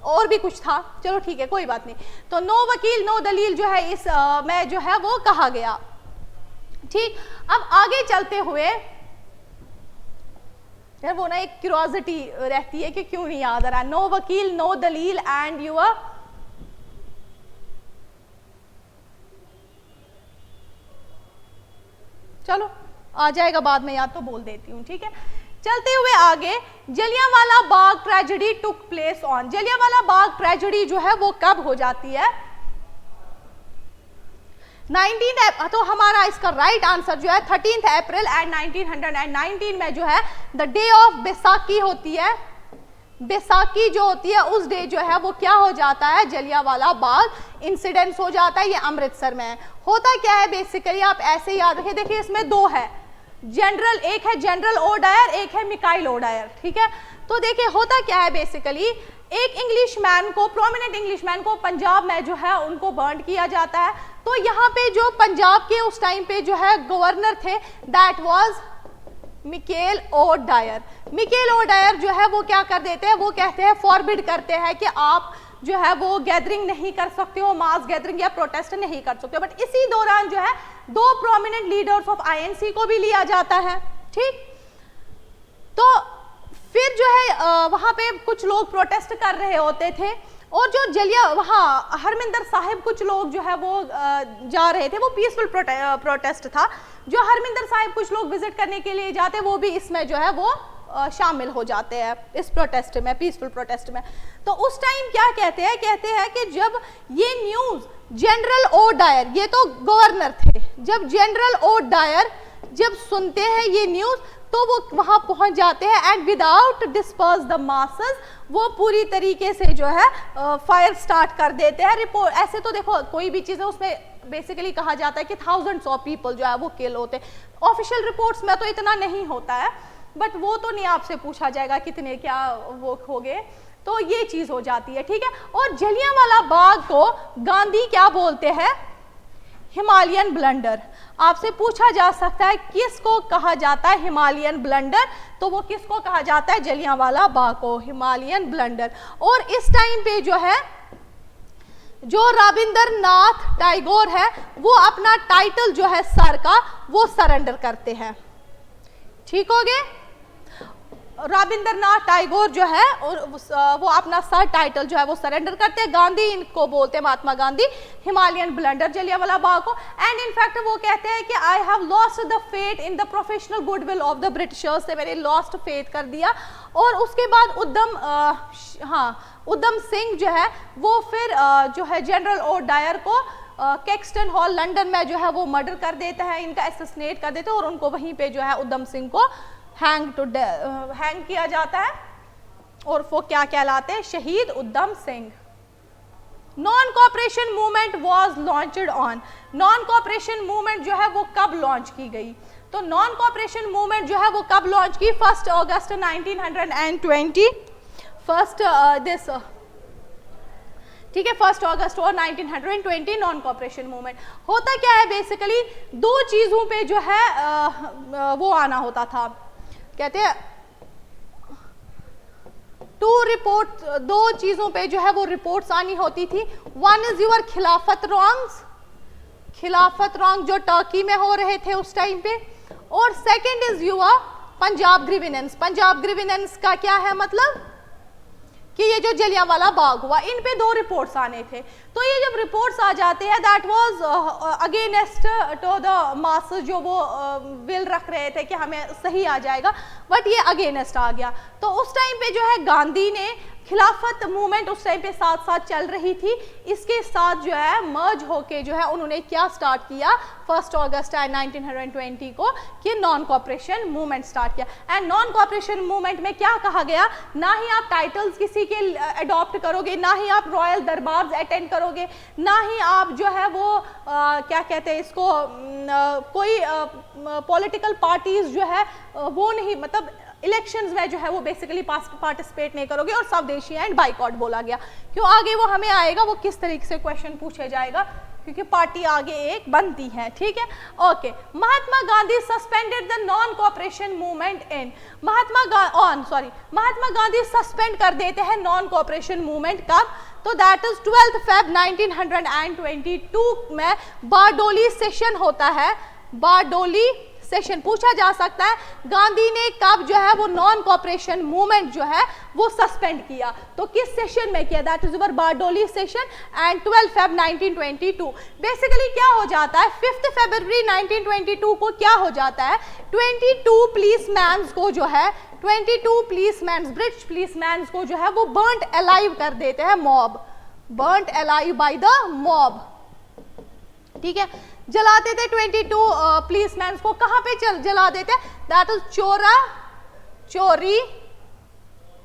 और भी कुछ था, चलो ठीक है कोई बात नहीं। तो नो वकील नो दलील जो है इस में जो है वो कहा गया। ठीक, अब आगे चलते हुए यार वो ना एक क्यूरियोसिटी रहती है कि क्यों नहीं याद आ रहा, नो वकील नो दलील एंड यूर, चलो आ जाएगा बाद में, याद तो बोल देती हूँ। ठीक है, चलते हुए आगे, Jallianwala Bagh tragedy took place on, Jallianwala Bagh tragedy जो है वो कब हो जाती है, 19 तो हमारा इसका राइट आंसर जो है 13 अप्रैल एंड 1919 में जो है द डे ऑफ बैसाखी होती है। बैसाखी जो होती है उस डे जो है वो क्या हो जाता है, जलियांवाला बाग इंसिडेंस हो जाता है। ये अमृतसर में है। होता क्या है बेसिकली, आप ऐसे याद रखिए, देखिए इसमें दो है जनरल, एक है जनरल ओ डायर, एक है मिकाइल ओ डायर। ठीक है, तो देखिए होता क्या है बेसिकली, एक इंग्लिशमैन को, प्रोमिनेंट इंग्लिशमैन को पंजाब में जो है उनको बर्न किया जाता है। तो यहाँ पे जो पंजाब के उस टाइम पे जो है गवर्नर थे, that was Michael O'Dwyer. Michael O'Dwyer जो है वो क्या कर देते हैं, वो कहते हैं, फॉरबिड करते हैं कि आप जो है वो गैदरिंग नहीं कर सकते हो, मास गैदरिंग या प्रोटेस्ट नहीं कर सकते हो। बट इसी दौरान जो है दो प्रोमिनेंट लीडर्स ऑफ आईएनसी को भी लिया जाता है। ठीक, तो फिर जो है वहाँ पे कुछ लोग प्रोटेस्ट कर रहे होते थे, और जो वहाँ हरमिंदर साहिब कुछ लोग जो है वो जा रहे थे, वो पीसफुल प्रोटेस्ट था। जो हरमिंदर साहिब कुछ लोग विजिट करने के लिए जाते, वो भी इसमें जो है वो शामिल हो जाते हैं इस प्रोटेस्ट में, पीसफुल प्रोटेस्ट में। तो उस टाइम क्या कहते हैं कि जब ये न्यूज़ जनरल ओ डायर, ये तो गवर्नर थे, जब जनरल ओ डायर जब सुनते हैं ये न्यूज़ तो वो वहां पहुंच जाते हैं and without disperse the masses, वो पूरी तरीके से जो है फायर स्टार्ट कर देते हैं। रिपोर्ट ऐसे तो देखो कोई भी चीज़ है उसमें बेसिकली कहा जाता है कि थाउजेंड्स ऑफ पीपल जो है वो किल होते हैं। ऑफिशियल रिपोर्ट्स में तो इतना नहीं होता है, बट वो तो नहीं आपसे पूछा जाएगा कितने क्या वो हो गए, तो ये चीज़ हो जाती है। ठीक है, और जलियांवाला बाग को गांधी क्या बोलते हैं, हिमालयन ब्लंडर। आपसे पूछा जा सकता है किसको कहा जाता है हिमालयन ब्लंडर, तो वो किसको कहा जाता है, जलियांवाला बाग को, हिमालयन ब्लंडर। और इस टाइम पे जो है जो रविंद्रनाथ टैगोर है वो अपना टाइटल जो है सर का वो सरेंडर करते हैं। ठीक हो गए, रविंद्रनाथ टैगोर जो है और वो अपना सर टाइटल जो है वो सरेंडर करते हैं। गांधी इनको बोलते हैं, महात्मा गांधी, हिमालयन ब्लंडर जलियांवाला बाग को। एंड इनफैक्ट वो कहते हैं कि I have lost the faith in the professional goodwill of the Britishers, से मैंने लॉस्ट फेथ कर दिया। और उसके बाद उधम सिंह जो है वो फिर जो है जनरल ओ डायर को कैक्सटन हॉल लंदन में जो है वो मर्डर कर देता है, इनका असैसिनेट कर देते हैं, और उनको वहीं पे जो है उधम सिंह को हैंग किया जाता है, और वो क्या कहलाते हैं, Shaheed Udham Singh. Non cooperation movement was launched on, non cooperation movement जो है वो कब लॉन्च की गई, तो नॉन कोऑपरेशन मूवमेंट जो है वो कब लॉन्च की, 1 अगस्त 1920, ठीक है, 1 अगस्त और 1920 नॉन कोऑपरेशन मूवमेंट। होता क्या है बेसिकली, दो चीज़ों पे जो है वो आना होता था, कहते हैं दो चीज़ों पे जो है वो रिपोर्ट्स आनी होती थी। One is your Khilafat wrong जो टर्की में हो रहे थे उस टाइम पे, और second is your Punjab grievance. Punjab grievance का क्या है मतलब, कि ये जो जलियांवाला बाग हुआ, इन पे 2 रिपोर्ट्स आने थे। तो ये जब रिपोर्ट्स आ जाते हैं that was against to the masses, जो वो विल रख रहे थे कि हमें सही आ जाएगा, बट ये अगेंस्ट आ गया। तो उस टाइम पे जो है गांधी ने, खिलाफत मूवमेंट उस टाइम पे साथ साथ चल रही थी, इसके साथ जो है मर्ज होके जो है उन्होंने क्या स्टार्ट किया 1 अगस्त 1920 को, कि नॉन कॉपरेशन मूवमेंट स्टार्ट किया। एंड नॉन कॉपरेशन मूवमेंट में क्या कहा गया, ना ही आप टाइटल्स किसी के अडॉप्ट करोगे, ना ही आप रॉयल दरबार अटेंड करोगे, ना ही आप जो है वो क्या कहते हैं इसको, कोई पॉलिटिकल पार्टीज जो है वो नहीं, मतलब इलेक्शंस में जो है वो बेसिकली पार्टिसिपेट नहीं करोगे, और स्वदेशी एंड बाइकॉट बोला गया। क्यों, आगे वो हमें आएगा वो किस तरीके से क्वेश्चन पूछे जाएगा, क्योंकि पार्टी आगे एक बनती है, ठीक है। Okay, Mahatma Gandhi suspended the non cooperation movement in, Mahatma Gandhi suspend कर देते हैं नॉन कोऑपरेशन मूवमेंट कब, तो दैट इज 12 फेब 1922 में बारडोली सेशन होता है। बारडोली सेशन पूछा जा सकता है गांधी ने कब जो है वो नॉन कॉपरेशन मूवमेंट जो है वो सस्पेंड किया, तो किस सेशन में किया, that is your Bardoli session and 12 Feb 1922। Basically क्या हो जाता है 5 फरवरी 1922 को क्या हो जाता है, 22 पुलिसमैन को जो है 22 पुलिसमैन, ब्रिटिश पुलिसमैन को जो है वो बर्न्ट अलाइव कर देते हैं mob, burnt alive by the mob, ठीक है। जलाते थे 22 पुलिसमैन को, कहां पे जला देते, दैट इज चोरी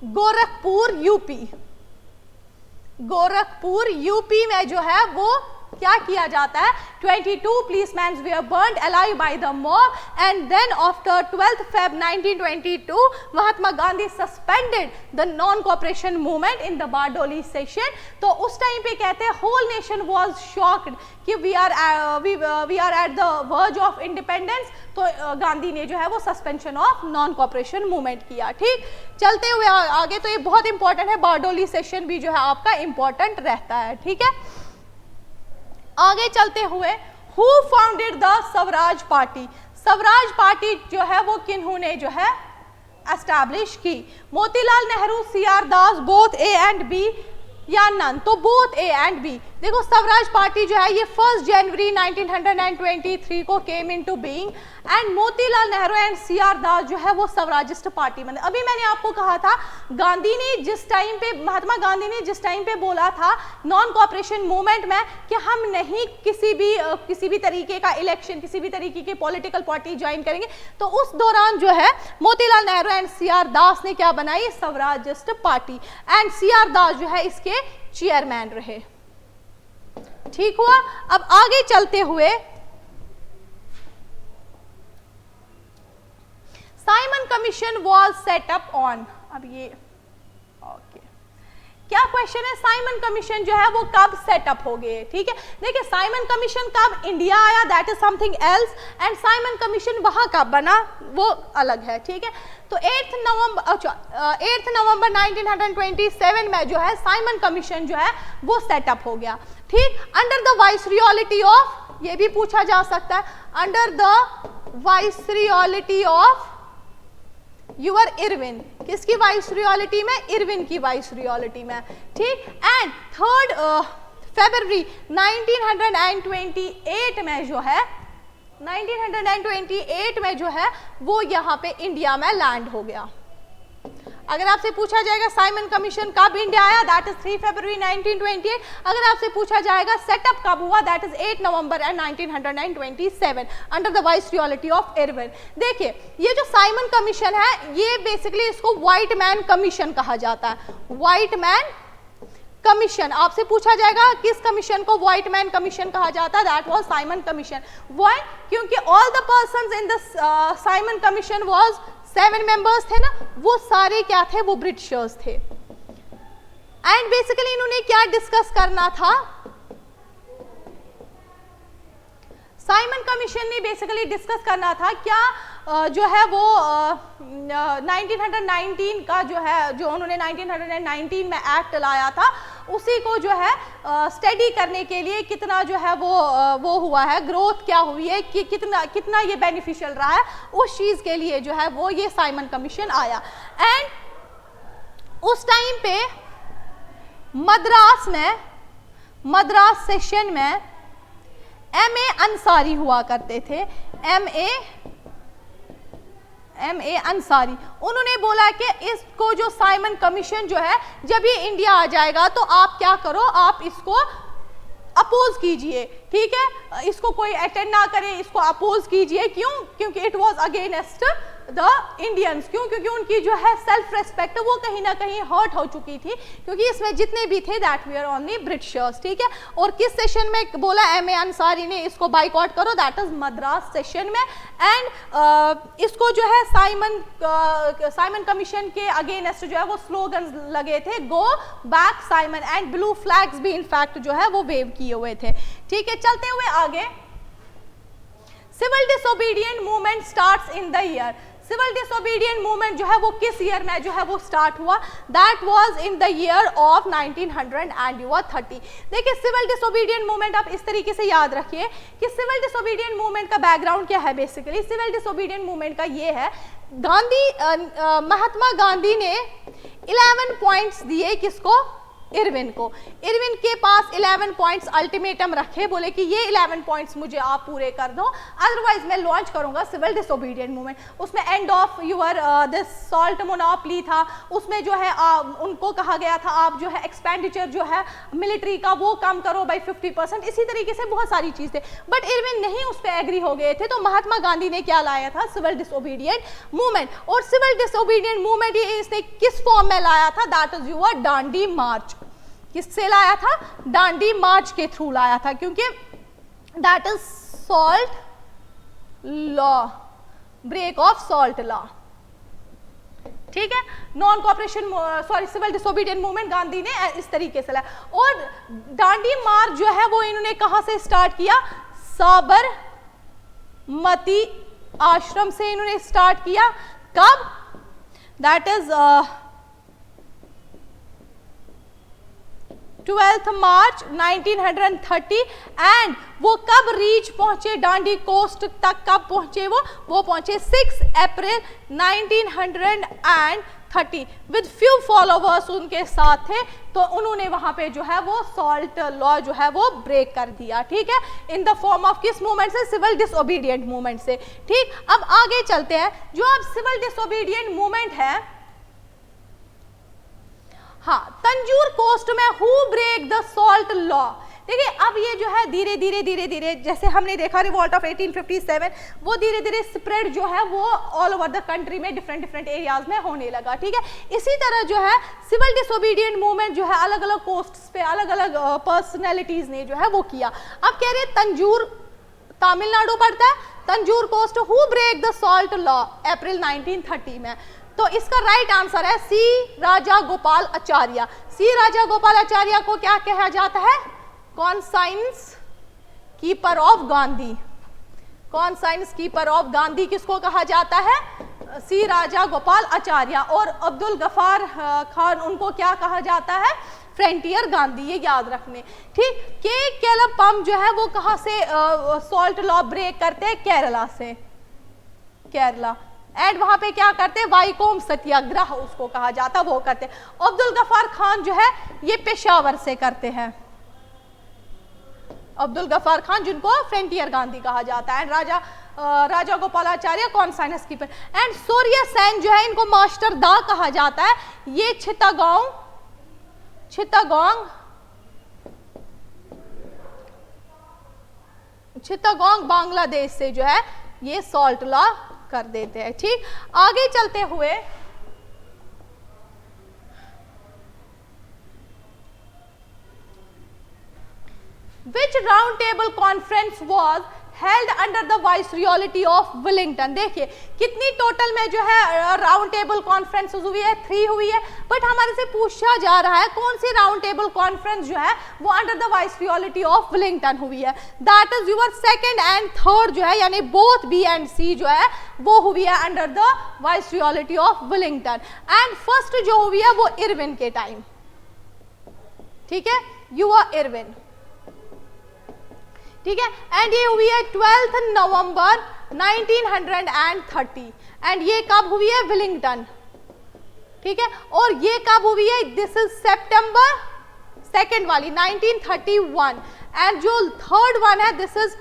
गोरखपुर यूपी, गोरखपुर यूपी में जो है वो क्या किया जाता है, 22 policemen were burnt alive by the mob, and then after 12th Feb 1922 Mahatma Gandhi suspended the non-cooperation movement in the Bardoli session। तो उस टाइम पे कहते हैं whole nation was shocked कि we are at the verge of independence। तो गांधी ने जो है वो suspension of non cooperation movement किया, ठीक। चलते हुए आगे, तो ये बहुत इंपॉर्टेंट है, बारडोली सेशन भी जो है आपका इंपॉर्टेंट रहता है, ठीक है। आगे चलते हुए, who founded the Swaraj party, Swaraj party जो है वो किन्होंने जो है एस्टैब्लिश की, Motilal Nehru, CR Das, both A and B या नन, तो बोथ ए एंड बी। देखो स्वराज पार्टी जो है ये 1 जनवरी 1923 को came into being, and Motilal Nehru and CR दास जो है वो स्वराजिस्ट पार्टी बने। अभी मैंने आपको कहा था गांधी ने जिस टाइम पे, महात्मा गांधी ने जिस टाइम पे बोला था नॉन कॉपरेशन मूवमेंट में कि हम नहीं किसी भी तरीके का इलेक्शन, किसी भी तरीके की पॉलिटिकल पार्टी ज्वाइन करेंगे, तो उस दौरान जो है मोतीलाल नेहरू एंड CR दास ने क्या बनाई, स्वराजिस्ट पार्टी, एंड CR दास जो है इसके चेयरमैन रहे, ठीक हुआ। अब आगे चलते हुए, Simon commission was set up on, अब ये ओके क्या क्वेश्चन है, साइमन कमीशन जो है वो कब सेटअप हो गए, ठीक है। देखिए साइमन कमीशन कब इंडिया आया, that is something else, and Simon commission वहां कब बना वो अलग है, ठीक है। तो 8 नवंबर 1927 में जो है साइमन कमीशन जो है वो सेटअप हो गया, ठीक। अंडर द वाइसरॉयलिटी ऑफ, ये भी पूछा जा सकता है, under the viceroyalty of your Irwin, किसकी वाइसरॉयलिटी में, इरविन की वाइसरॉयलिटी में, ठीक। एंड 3 फरवरी 1928 में जो है 1928 में जो है वो यहाँ पे इंडिया में लैंड हो गया। अगर आपसे पूछा जाएगा साइमन कमीशन कब इंडिया आया, दैट इज 3 फरवरी 1928। अगर आपसे पूछा जाएगा सेटअप कब हुआ, that is 8 November 1927 under the viceroyalty of Irwin. देखिए ये जो साइमन कमीशन है ये बेसिकली इसको व्हाइट मैन कमीशन कहा जाता है, व्हाइट मैन कमीशन। आपसे पूछा जाएगा किस कमीशन को व्हाइट मैन कमीशन कहा जाता है, that was Simon commission. Why, क्योंकि all the persons in the Simon commission was 7 members थे ना, वो सारे क्या थे, वो ब्रिटिशर्स थे। एंड बेसिकली इन्होंने क्या डिस्कस करना था, साइमन कमीशन ने बेसिकली डिस्कस करना था क्या जो है वो 1919 का जो है, जो उन्होंने 1919 में एक्ट लाया था उसी को जो है स्टडी करने के लिए कितना जो है वो हुआ है, ग्रोथ क्या हुई है, कि कितना ये बेनिफिशियल रहा है, उस चीज़ के लिए जो है वो ये साइमन कमीशन आया। एंड उस टाइम पे मद्रास सेशन में M.A. अंसारी हुआ करते थे। M.A. अंसारी, उन्होंने बोला कि इसको जो साइमन कमीशन जो है, जब ये इंडिया आ जाएगा तो आप क्या करो, आप इसको अपोज कीजिए, ठीक है, इसको कोई अटेंड ना करे, इसको अपोज कीजिए। क्यों? क्योंकि it was against the Indians. क्यों? क्योंकि उनकी जो है सेल्फ रेस्पेक्ट वो कहीं ना कहीं हर्ट हो चुकी थी, क्योंकि इसमें जितने भी थे that we are only Britishers, ठीक है। और किस सेशन में बोला M.A. अंसारी ने इसको बाइकआउट करो, दैट इज मद्रास सेशन में। एंड इसको जो है साइमन कमीशन के अगेंस्ट जो है वो स्लोगन लगे थे, go back Simon, and blue flags भी इनफैक्ट जो है वो वेव किए हुए थे, ठीक है। चलते हुए आगे, civil disobedient movement starts in the year. Civil disobedient movement जो है वो किस ईयर में जो है वो स्टार्ट हुआ? That was in the year of 1930। देखिए सिविल डिसोबीडिएंट मूवमेंट आप इस तरीके से याद रखिए कि सिविल डिसोबीडिएंट मूवमेंट का बैकग्राउंड क्या है। बेसिकली सिविल डिसोबीडिएंट मूवमेंट का ये है, महात्मा गांधी ने 11 पॉइंट्स दिए किसको? इरविन को। इरविन के पास 11 पॉइंट्स अल्टीमेटम रखे, बोले कि ये 11 पॉइंट्स मुझे आप पूरे कर दो, अदरवाइज मैं लॉन्च करूंगा सिविल डिसोबीडिएंट मूवमेंट। उसमें end of your this salt monopoly था, उसमें जो है उनको कहा गया था आप जो है एक्सपेंडिचर जो है मिलिट्री का वो कम करो बाई 50%, इसी तरीके से बहुत सारी चीजें। बट इरविन नहीं उस पर एग्री हो गए थे, तो महात्मा गांधी ने क्या लाया था? Civil disobedient movement. और सिविल डिसोबीडिएंट मूवमेंट इसने किस फॉर्म में लाया था? That is your Dandi march. किससे लाया था? दांडी मार्च के थ्रू लाया था, क्योंकि that is salt law, break of salt law, ठीक है। Non cooperation civil disobedient movement Gandhi ने इस तरीके से लाया। और दांडी मार्च जो है वो इन्होंने कहां से स्टार्ट किया? साबरमती आश्रम से इन्होंने स्टार्ट किया। कब? That is 12 March 1930। एंड वो कब रीच पहुंचे दांडी कोस्ट तक? कब पहुंचे वो पहुंचे 6 अप्रैल 1930 विद फ्यू फॉलोवर्स उनके साथ थे। तो उन्होंने वहां पे जो है वो सॉल्ट लॉ जो है वो ब्रेक कर दिया, ठीक है, इन द फॉर्म ऑफ किस मूवमेंट से? सिविल डिसोबीडिएंट मूवमेंट से, ठीक। अब आगे चलते हैं, जो अब सिविल डिसोबीडिएंट मूवमेंट है, हाँ, तंजूर कोस्ट में who break the salt law. देखिए अब ये जो है धीरे धीरे जैसे हमने देखा रिवॉल्ट ऑफ 1857, वो धीरे धीरे स्प्रेड जो है वो ऑल ओवर द कंट्री में डिफरेंट एरियाज में होने लगा, ठीक है। इसी तरह जो है सिविल डिसोबीडिएंट मूवमेंट जो है अलग अलग कोस्ट्स पे अलग अलग पर्सनैलिटीज ने जो है वो किया। अब कह रहे तंजूर, तमिलनाडु पड़ता है, Tanjore coast who break the salt law April 1930 में। तो इसका राइट आंसर है सी राजा गोपाल आचार्य। सी राजा गोपाल आचार्य को क्या कहा जाता है? Conscience keeper of Gandhi. Conscience keeper of Gandhi किसको कहा जाता है? सी राजा गोपाल आचार्य। और अब्दुल गफार खान उनको क्या कहा जाता है? फ्रंटियर गांधी, ये याद रखने, ठीक। के केलप्पम जो है वो कहां से सॉल्ट लॉ ब्रेक करते हैं? केरला से, केरला। एंड वहां पे क्या करते हैं? वाइकोम सत्याग्रह उसको कहा जाता, वो करते। अब्दुल गफार खान जो है ये पेशावर से करते हैं, अब्दुल गफार खान जिनको फ्रंटियर गांधी कहा जाता है। And Raja Gopalachari conscience keeper. And Surya Sen जो है इनको मास्टर दा कहा जाता है। ये चित्तागोंग बांग्लादेश से जो है ये सॉल्ट लॉ कर देते हैं, ठीक। आगे चलते हुए which round table conference was held under the viceroyalty of Willingdon. देखिए कितनी टोटल में जो है राउंड टेबल कॉन्फ्रेंस हुई है? 3 हुई है। बट हमारे से पूछा जा रहा है कौन सी राउंड टेबल कॉन्फ्रेंस जो है वो under the viceroyalty of Wellington हुई है? That is your second and third जो है, यानी बोथ बी एंड सी जो है वो हुई है under the viceroyalty of Willingdon. And first जो हुई है वो इरविन के टाइम, ठीक है, यूर इरविन, ठीक है। एंड ये हुई है 12 नवंबर 1930। एंड ये कब हुई है? वेलिंगटन, ठीक है। और ये कब हुई है? दिस इज सितंबर सेकेंड वाली 1931, एंड जो थर्ड वन है दिस इज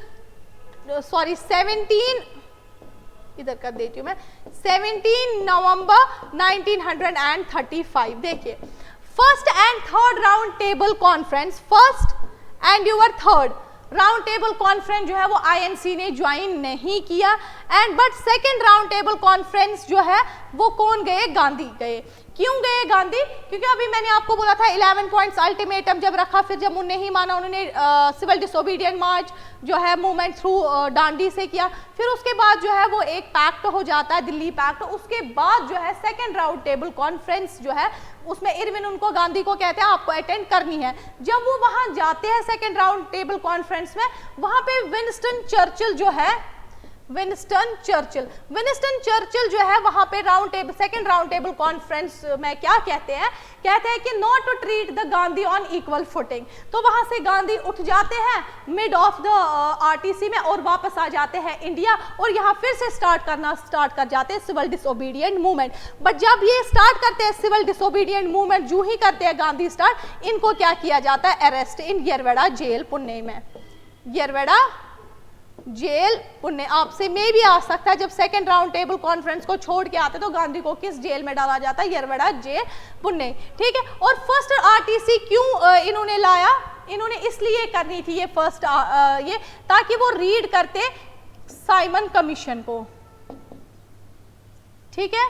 सॉरी 17, इधर कर देती हूँ मैं, 17 नवंबर 1935। देखिए first and third round table conference, first and your third round table conference जो है वो आईएनसी ने ज्वाइन नहीं किया, and but second round table conference जो है वो कौन गए, गांधी गए। क्यों गए गांधी? क्योंकि अभी मैंने आपको बोला था 11 पॉइंट्स अल्टीमेटम जब रखा, फिर जब उन्हें नहीं माना उन्होंने सिविल डिसोबीडियंट मार्च जो है मूवमेंट थ्रू डांडी से किया, फिर उसके बाद जो है वो एक पैक्ट हो जाता है, दिल्ली पैक्ट। उसके बाद जो है सेकेंड राउंड टेबल कॉन्फ्रेंस जो है उसमें इरविन उनको, गांधी को कहते हैं आपको अटेंड करनी है। जब वो वहां जाते हैं सेकेंड राउंड टेबल कॉन्फ्रेंस में, वहां पे विंस्टन चर्चिल जो है, विंस्टन चर्चिल जो है वहां पे round table, second round table conference में क्या कहते हैं कि not to treat the Gandhi on equal footing. तो वहां से गांधी उठ जाते हैं मिड ऑफ द आरटीसी में और वापस आ जाते हैं इंडिया, और यहाँ फिर से स्टार्ट कर जाते हैं सिविल डिसोबीडियंट मूवमेंट। बट जब ये स्टार्ट करते हैं सिविल डिसोबीडियंट मूवमेंट, जो ही करते हैं गांधी स्टार्ट, इनको क्या किया जाता है, अरेस्ट इन येरवड़ा जेल पुणे में। येरवड़ा जेल पुणे आपसे में भी आ सकता है, जब सेकेंड राउंड टेबल कॉन्फ्रेंस को छोड़ के आते तो गांधी को किस जेल में डाला जाता है, येरवड़ा जेल पुणे। ठीक है, और फर्स्ट आरटीसी क्यों इन्होंने लाया, इन्होंने इसलिए करनी थी ये फर्स्ट ये, ताकि वो रीड करते साइमन कमीशन को। ठीक है,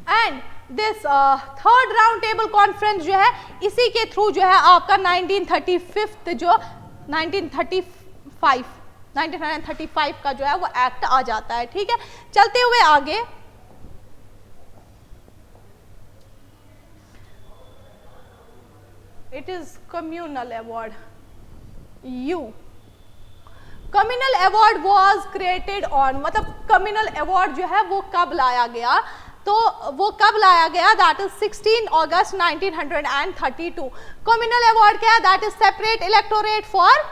and this third round table conference जो है इसी के थ्रू जो है आपका 1935 का जो है वो एक्ट आ जाता है। ठीक है, चलते हुए आगे, it is communal award. Communal award was created on, मतलब कम्युनल अवार्ड जो है वो कब लाया गया, तो वो कब लाया गया, that is 16 August 1932। Communal award क्या है, that is separate electorate for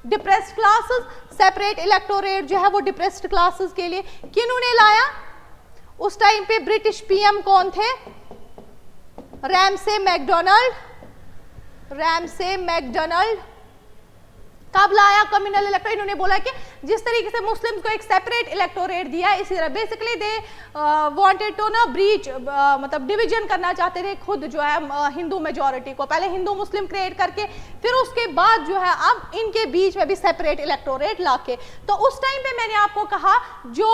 depressed classes. Separate electorate जो है वो डिप्रेस्ड क्लासेस के लिए किन्होंने लाया, उस टाइम पे ब्रिटिश पीएम कौन थे, रैमसे मैकडोनाल्ड। कब लाया कम्युनल इलेक्टोरेट, इन्होंने बोला कि जिस तरीके से मुस्लिम्स को एक सेपरेट इलेक्टोरेट दिया है, इसी तरह बेसिकली दे वांटेड टू ना ब्रीच, मतलब डिवीजन करना चाहते थे खुद जो है हिंदू मेजॉरिटी को, पहले हिंदू मुस्लिम क्रिएट करके, फिर उसके बाद जो है अब इनके बीच में भी सेपरेट इलेक्टोरेट लाके। तो उस टाइम पे मैंने आपको कहा जो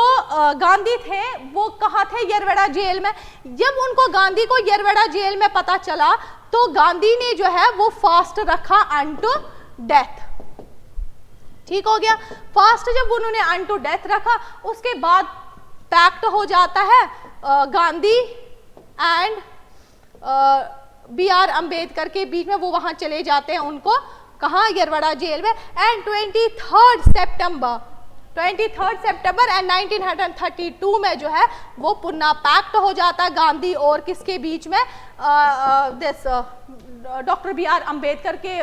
गांधी थे वो कहाँ थे, येरवड़ा जेल में। जब उनको गांधी को येरवड़ा जेल में पता चला तो गांधी ने जो है वो फास्ट रखा अनटू डेथ। ठीक हो गया, फास्ट जब उन्होंने अनटू डेथ रखा, उसके बाद पैक्ट हो जाता है गांधी एंड बी.आर. अम्बेडकर के बीच में, वो वहां चले जाते हैं उनको कहाँ, येरवड़ा जेल में। एंड 23 सितंबर एंड 1932 में जो है वो पुन्ना पैक्ट हो जाता है गांधी और किसके बीच में, डॉक्टर बी.आर. अम्बेडकर के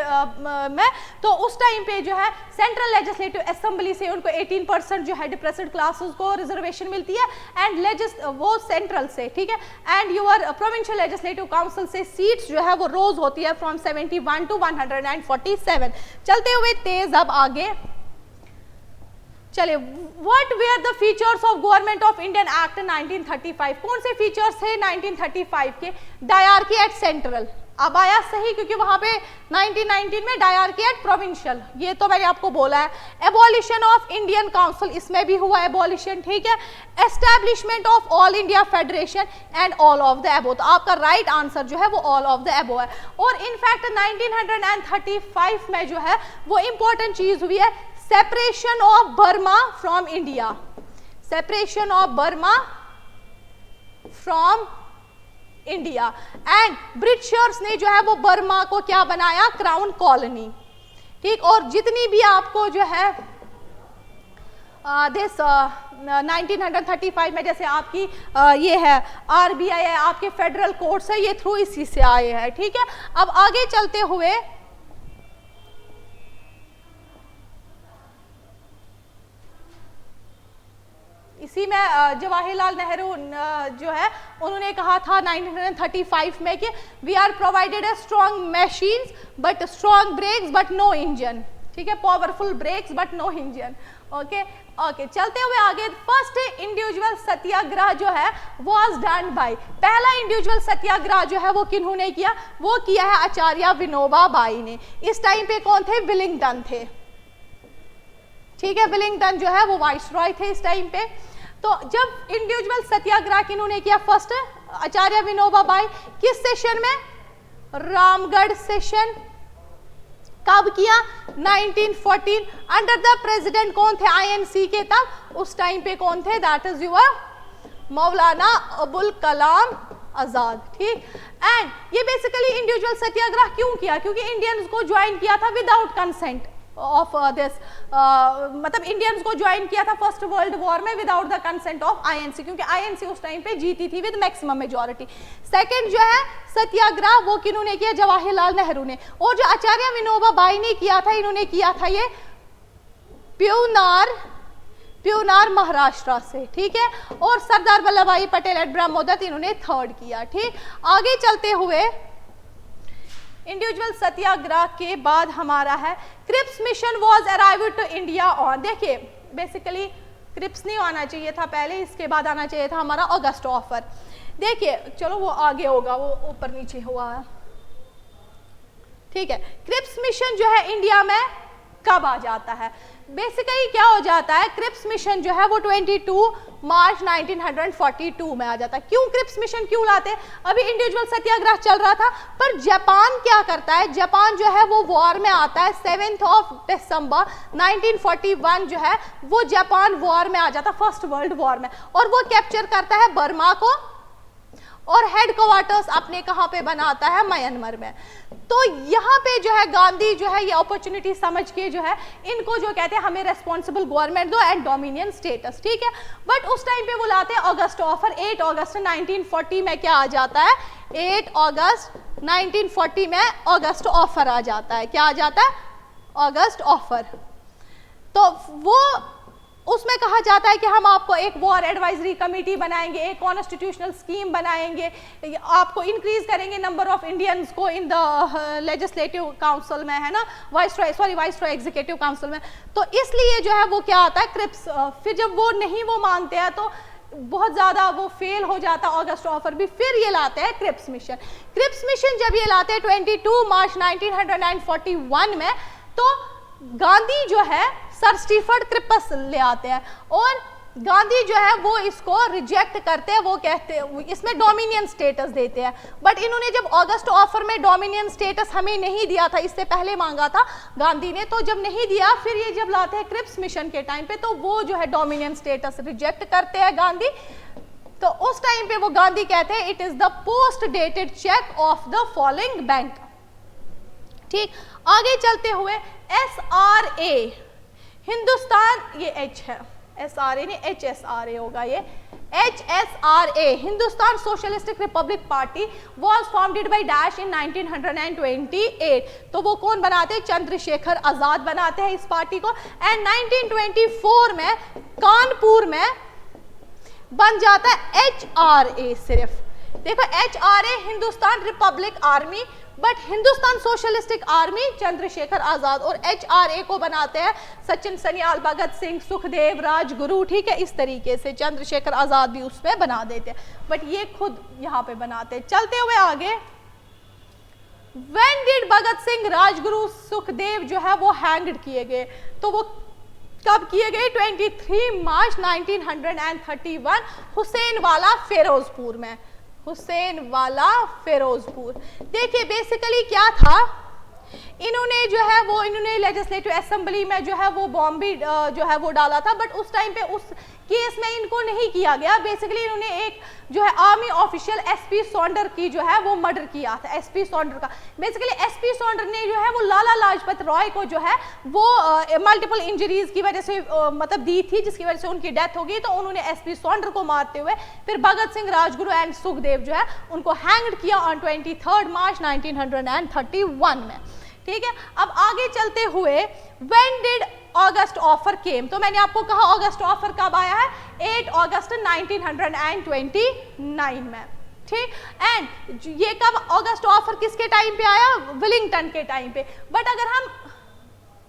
में। तो उस टाइम पे जो है सेंट्रल लेजिस्लेटिव असेंबली से उनको 18% जो है डिप्रेस्ड क्लासेस को रिजर्वेशन मिलती है, एंड वो सेंट्रल से, ठीक है, and your provincial legislative council से सीट्स जो है वो रोज होती है फ्रॉम 71 टू 147। चलते हुए तेज अब आगे चले, what were the features of government of Indian act 1935। कौन से फीचर्स थे 1935 के, डायरकी एट सेंट्रल। अब आया सही क्योंकि वहां पे 1919 में डायरकी एट प्रोविंशियल, ये तो मैंने आपको बोला है। एबॉलिशन ऑफ इंडियन काउंसिल, इसमें भी हुआ एबॉलिशन, ठीक है। Establishment of all India federation and all of the एबो, तो आपका राइट आंसर जो है वो ऑल ऑफ द एबो है। और इनफैक्ट 1935 में जो है वो इंपॉर्टेंट चीज हुई है, separation of Burma from India, separation of Burma from India, and Britishers ने जो है वो बर्मा को क्या बनाया, क्राउन कॉलोनी, ठीक। और जितनी भी आपको जो है 1935 में जैसे आपकी ये है आरबीआई है, आपके फेडरल कोर्ट्स है, ये थ्रू इसी से आए हैं, ठीक है। अब आगे चलते हुए इसी में जवाहरलाल नेहरू जो है उन्होंने कहा था 1935 में कि we are provided a strong machines but strong brakes but no engine, ठीक है, powerful brakes but no engine. Okay okay, चलते हुए आगे, फर्स्ट इंडिविजुअल सत्याग्रह जो है वाज डन बाय, पहला इंडिविजुअल सत्याग्रह जो है वो किन्होंने किया, वो किया है आचार्य विनोबा भावे ने। इस टाइम पे कौन थे, विलिंगटन थे, ठीक है, विलिंगटन जो है वो वाइसरॉय थे इस टाइम पे। तो जब इंडिविजुअल सत्याग्रह किन्होंने किया, फर्स्ट आचार्य विनोबा भावे, किस सेशन में, रामगढ़ सेशन, कब किया, 1914, अंडर द प्रेसिडेंट कौन थे, आईएनसी के तब, उस टाइम पे कौन थे, that is your Maulana Abul Kalam Azad, ठीक। एंड ये बेसिकली इंडिविजुअल सत्याग्रह क्यों किया, क्योंकि इंडियंस को ज्वाइन किया था विदाउट कंसेंट ऑफ दिस, मतलब इंडियंस को ज्वाइन किया था फर्स्ट वर्ल्ड वॉर में without the consent of INC, क्योंकि आईएनसी उस टाइम पे जीती थी विद मैक्सिमम मेजॉरिटी। सेकंड जो है सत्याग्रह वो किन्होंने किया, जवाहरलाल नेहरू ने। और जो आचार्य विनोबा भावे ने किया था, इन्होंने किया था ये प्यूनार महाराष्ट्र से, ठीक है। और सरदार वल्लभ भाई पटेल एट ब्रह्मोदत इन्होंने थर्ड किया, ठीक। आगे चलते हुए इंडिविजुअल सत्याग्रह के बाद हमारा है Cripps mission was arrived to India on, देखिए बेसिकली क्रिप्स नहीं आना चाहिए था पहले, इसके बाद आना चाहिए था हमारा अगस्त ऑफर। देखिए चलो वो आगे होगा, वो ऊपर नीचे हुआ है, ठीक है। क्रिप्स मिशन जो है इंडिया में कब आ जाता है, बेसिकली क्या हो जाता है, क्रिप्स मिशन जो है वो 22 मार्च 1942 में आ जाता है। क्यों क्रिप्स मिशन क्यों लाते हैं, अभी इंडिविजुअल सत्याग्रह चल रहा था, पर जापान क्या करता है, जापान जो है वो वॉर में आता है, 7 दिसंबर 1941 जो है वो जापान वॉर में आ जाता है, फर्स्ट वर्ल्ड वॉर में, और वो कैप्चर करता है बर्मा को, और हेडक्वार्टर्स अपने कहाँ पे बनाता है, म्यांमार में। तो यहाँ पे जो है गांधी जो है ये अपॉर्चुनिटी समझ के जो है इनको जो कहते हैं हमें रेस्पॉन्सिबल गवर्नमेंट दो एंड डोमिनियन स्टेटस, ठीक है। बट उस टाइम पे वो लाते हैं अगस्त ऑफर, 8 अगस्त 1940 में क्या आ जाता है, 8 अगस्त 1940 में अगस्त ऑफर आ जाता है, क्या आ जाता है, अगस्त ऑफर। तो वो उसमें कहा जाता है कि हम आपको एक वॉर एडवाइजरी कमेटी बनाएंगे, एक कॉन्स्टिट्यूशनल स्कीम बनाएंगे, आपको इंक्रीज करेंगे नंबर ऑफ इंडियंस को इन द लेजिस्लेटिव काउंसिल में, है ना, वाइसरॉय एग्जीक्यूटिव काउंसिल में। तो इसलिए जो है वो क्या आता है, क्रिप्स। फिर जब वो नहीं वो मानते हैं तो बहुत ज़्यादा वो फेल हो जाता है अगस्त ऑफर भी, फिर ये लाते हैं क्रिप्स मिशन। क्रिप्स मिशन जब ये लाते हैं 22 मार्च 1941 में, तो गांधी जो है सर स्टीफर्ड क्रिप्स ले आते हैं, और गांधी जो है वो इसको रिजेक्ट करते हैं, वो कहते हैं इसमें डोमिनियन स्टेटस देते हैं। बट इन्होंने जब अगस्त ऑफर में डोमिनियन स्टेटस हमें नहीं दिया था, इससे पहले मांगा था गांधी ने, तो जब नहीं दिया फिर ये जब लाते हैं क्रिप्स मिशन के टाइम पे, तो वो जो है डोमिनियन स्टेटस रिजेक्ट करते हैं गांधी। तो उस टाइम पे वो गांधी कहते हैं it is the post dated cheque of the following bank, ठीक। आगे चलते हुए SRA हिंदुस्तान, ये H है, SRA नहीं HSRA होगा, ये HSRA Hindustan socialistic Republic party was formed by dash इन 1928। तो वो कौन बनाते हैं, चंद्रशेखर आजाद बनाते हैं इस पार्टी को। एंड 1924 में कानपुर में बन जाता है HRA। सिर्फ देखो HRA Hindustan republic army, but Hindustan socialistic army Chandrashekhar Azad, और HRA को बनाते हैं सचिन सन्याल, भगत सिंह, सुखदेव, राजगुरु, ठीक है। इस तरीके से चंद्रशेखर आजाद भी उसमें बना देते हैं, बट ये खुद यहाँ पे बनाते हैं। चलते हुए आगे, व्हेन डिड भगत सिंह, राजगुरु, सुखदेव जो है वो हैंग्ड किए गए, तो वो कब किए गए, 23 मार्च 1931 हुसैन वाला फिरोजपुर में, हुसैन वाला फिरोजपुर। देखिए बेसिकली क्या था, इन्होंने जो है वो इन्होंने लेजिस्लेटिव असेंबली में जो है वो बॉम्ब भी जो है वो डाला था, बट उस टाइम पे उस केस में इनको नहीं किया गया। बेसिकली इन्होंने एक जो है आर्मी ऑफिशियल SP सौंडर की जो है वो मर्डर किया था, SP सौंडर का। बेसिकली SP सौंडर ने जो है वो लाला लाजपत राय को जो है वो मल्टीपल इंजरीज की वजह से मतलब दी थी, जिसकी वजह से उनकी डेथ हो गई। तो उन्होंने SP सौंडर को मारते हुए फिर भगत सिंह, राजगुरु एंड सुखदेव जो है उनको हैंग्ड किया ऑन 23 मार्च 1931 में, ठीक है। अब आगे चलते हुए, व्हेन डिड अगस्त ऑफर केम। तो मैंने आपको कहा अगस्त ऑफर कब आया है, 8 अगस्त 1929 में, ठीक। एंड ये कब अगस्त ऑफर किसके टाइम पे आया, विलिंगटन के टाइम पे। बट अगर हम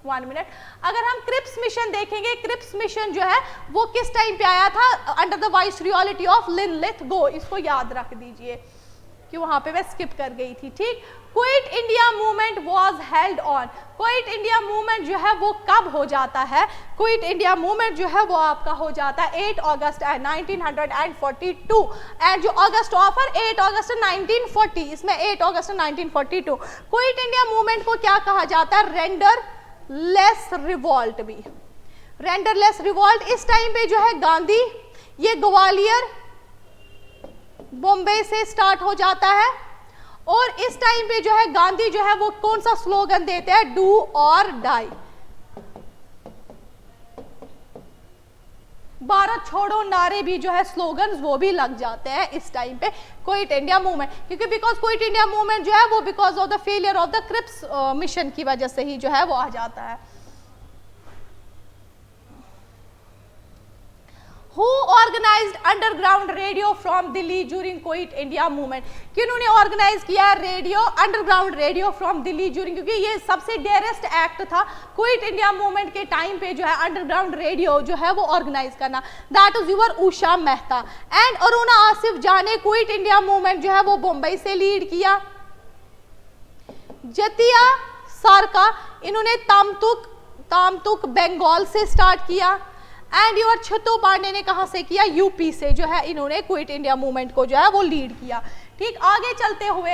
1 मिनट, अगर हम क्रिप्स मिशन देखेंगे, क्रिप्स मिशन जो है वो किस टाइम पे आया था, under the viceroyalty of Linlithgow. इसको याद रख दीजिए कि वहां पे मैं स्किप कर गई थी, ठीक। Quit India movement was held on, quit India movement जो है वो कब हो जाता है, क्विट इंडिया मूवमेंट जो है वो आपका हो जाता है 8 अगस्त 1942 एंड जो अगस्त ऑफर 8 अगस्त 1940, इसमें 8 अगस्त 1942। क्विट इंडिया मूवमेंट को क्या कहा जाता है, रेंडर लेस रिवॉल्ट भी, रेंडर लेस रिवॉल्ट। इस टाइम पे जो है गांधी, ये ग्वालियर बॉम्बे से स्टार्ट हो जाता है और इस टाइम पे जो है गांधी जो है वो कौन सा स्लोगन देते हैं, डू और डाई, भारत छोड़ो नारे भी जो है स्लोगन्स वो भी लग जाते हैं इस टाइम पे क्विट इंडिया मूवमेंट, क्योंकि बिकॉज क्विट इंडिया मूवमेंट जो है वो because of the failure of the Cripps mission की वजह से ही जो है वो आ जाता है। Who organized underground radio from Delhi during quit India movement, किन्होंने ऑर्गेनाइज किया radio, underground radio from Delhi during, क्योंकि ये सबसे डेयरेस्ट एक्ट था क्विट इंडिया मूवमेंट के टाइम पे जो है अंडरग्राउंड रेडियो जो है वो ऑर्गेनाइज करना, that is your Usha Mehta and Aruna Asaf जा ने क्विट इंडिया मूवमेंट जो है वो मुंबई से लीड किया। जतिया सारका, इन्होंने तामतुक बंगाल से स्टार्ट किया एंड योर छतो पांडे ने कहां से किया, यूपी से जो है इन्होंने क्विट इंडिया मूवमेंट को जो है वो लीड किया, ठीक। आगे चलते हुए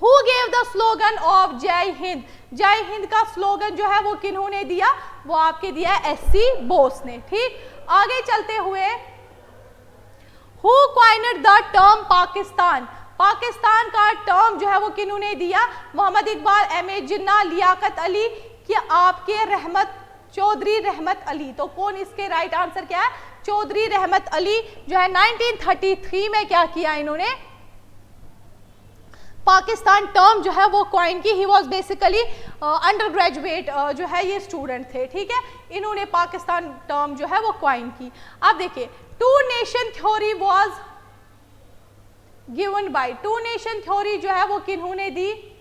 who gave the slogan of जय हिंद, जय हिंद का स्लोगन जो है वो किन्होंने दिया, वो आपके दिया है एससी बोस ने, ठीक। आगे चलते हुए who coined the term Pakistan, Pakistan का टर्म जो है वो किन्होंने दिया, मोहम्मद इकबाल, एम.ए. जिन्ना, लियाकत अली, कि आपके चौधरी रहमत अली। तो कौन इसके राइट आंसर क्या है, चौधरी रहमत अली जो है 1933 में क्या किया इन्होंने, पाकिस्तान टर्म जो है वो कॉइन की। He was basically under graduate जो है ये स्टूडेंट थे, ठीक है, इन्होंने पाकिस्तान टर्म जो है वो कॉइन की। अब देखिए two nation theory was given by, two nation theory जो है वो किन्होंने दी,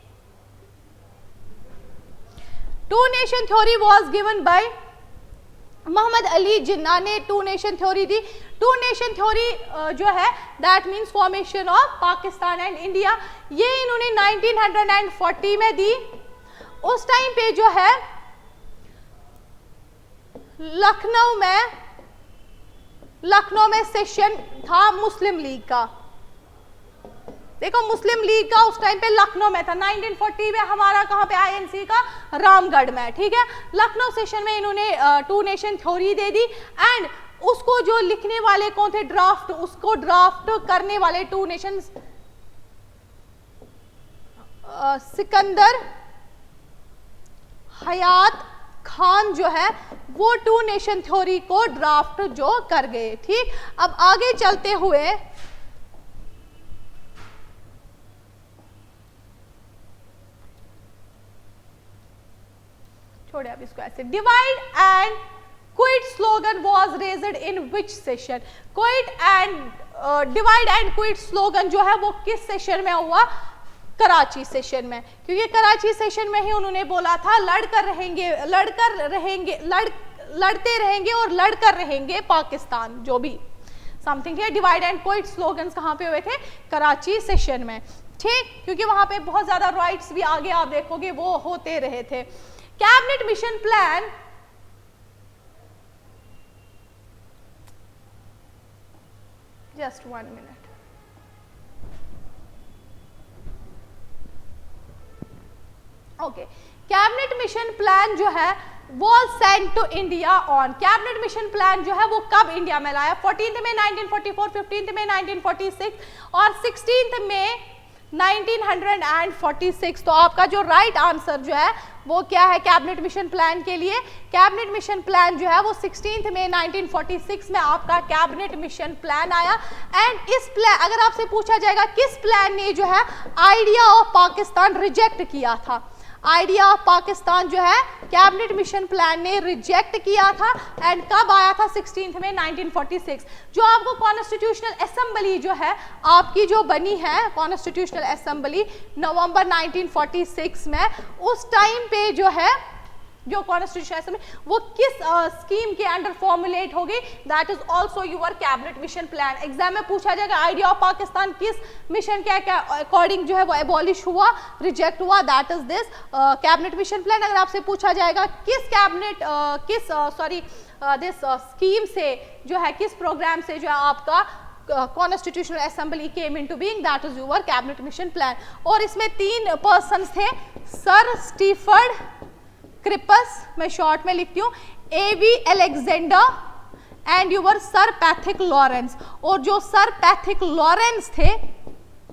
two nation theory was given by Mohammad Ali Jinnah ने टू नेशन थ्योरी दी। टू नेशन थ्योरी जो है that means formation of Pakistan and India, ये इन्होंने 1940 में दी। उस टाइम पे जो है लखनऊ में सेशन था मुस्लिम लीग का, देखो मुस्लिम लीग का उस टाइम पे लखनऊ में था, 1940 में हमारा कहां पे आईएनसी का रामगढ़ में, ठीक है। लखनऊ सेशन में इन्होंने टू नेशन थ्योरी दे दी एंड उसको जो लिखने वाले कौन थे, ड्राफ्ट, उसको ड्राफ्ट करने वाले टू नेशन सिकंदर हयात खान जो है वो टू नेशन थ्योरी को ड्राफ्ट जो कर गए, ठीक। अब आगे चलते हुए छोड़े अब इसको ऐसे, divide and quit slogan was raised in which session, quit and divide and quit slogan जो है वो किस सेशन में हुआ, कराची सेशन में, क्योंकि कराची सेशन में ही उन्होंने बोला था लड़ते रहेंगे और लड़कर रहेंगे पाकिस्तान, जो भी समथिंग है। डिवाइड एंड क्विट स्लोगन्स कहाँ पे हुए थे, कराची सेशन में, ठीक, क्योंकि वहां पे बहुत ज्यादा राइट्स भी आगे आप देखोगे वो होते रहे थे। Cabinet mission plan, just 1 minute, okay. Cabinet mission plan जो है was sent to India on, cabinet mission plan जो है वो कब इंडिया में लाया, 14 मई 1944, 15 मई 1946 और 16 मई 1946। तो आपका जो राइट आंसर जो है वो क्या है कैबिनेट मिशन प्लान के लिए, कैबिनेट मिशन प्लान जो है वो 16 मई 1946 में आपका कैबिनेट मिशन प्लान आया। एंड इस प्लान, अगर आपसे पूछा जाएगा किस प्लान ने जो है आइडिया ऑफ पाकिस्तान रिजेक्ट किया था, आइडिया ऑफ पाकिस्तान जो है कैबिनेट मिशन प्लान ने रिजेक्ट किया था। एंड कब आया था? 16 में 1946। जो आपको कॉन्स्टिट्यूशनल असेंबली जो है आपकी जो बनी है कॉन्स्टिट्यूशनल असेंबली नवंबर 1946 में, उस टाइम पे जो है जो कॉन्स्टिट्यूशन असेंबली वो किस स्कीम के अंडर फॉर्मुलेट होगी? That is also your cabinet mission plan. Exam में पूछा जाएगा आइडिया ऑफ पाकिस्तान किस मिशन के अकॉर्डिंग जो है वो एबॉलिश हुआ, रिजेक्ट हुआ, that is this cabinet mission plan. अगर आपसे पूछा जाएगा किस कैबिनेट दिस स्कीम से जो है, किस प्रोग्राम से जो है आपका constitutional assembly came into being, that is your cabinet mission plan. और इसमें 3 पर्सन थे, सर स्टीफर्ड क्रिपस, मैं शॉर्ट में लिखती हूँ, A.V. Alexander and your sir Pethick Lawrence. और जो सर पैथिक लॉरेंस थे,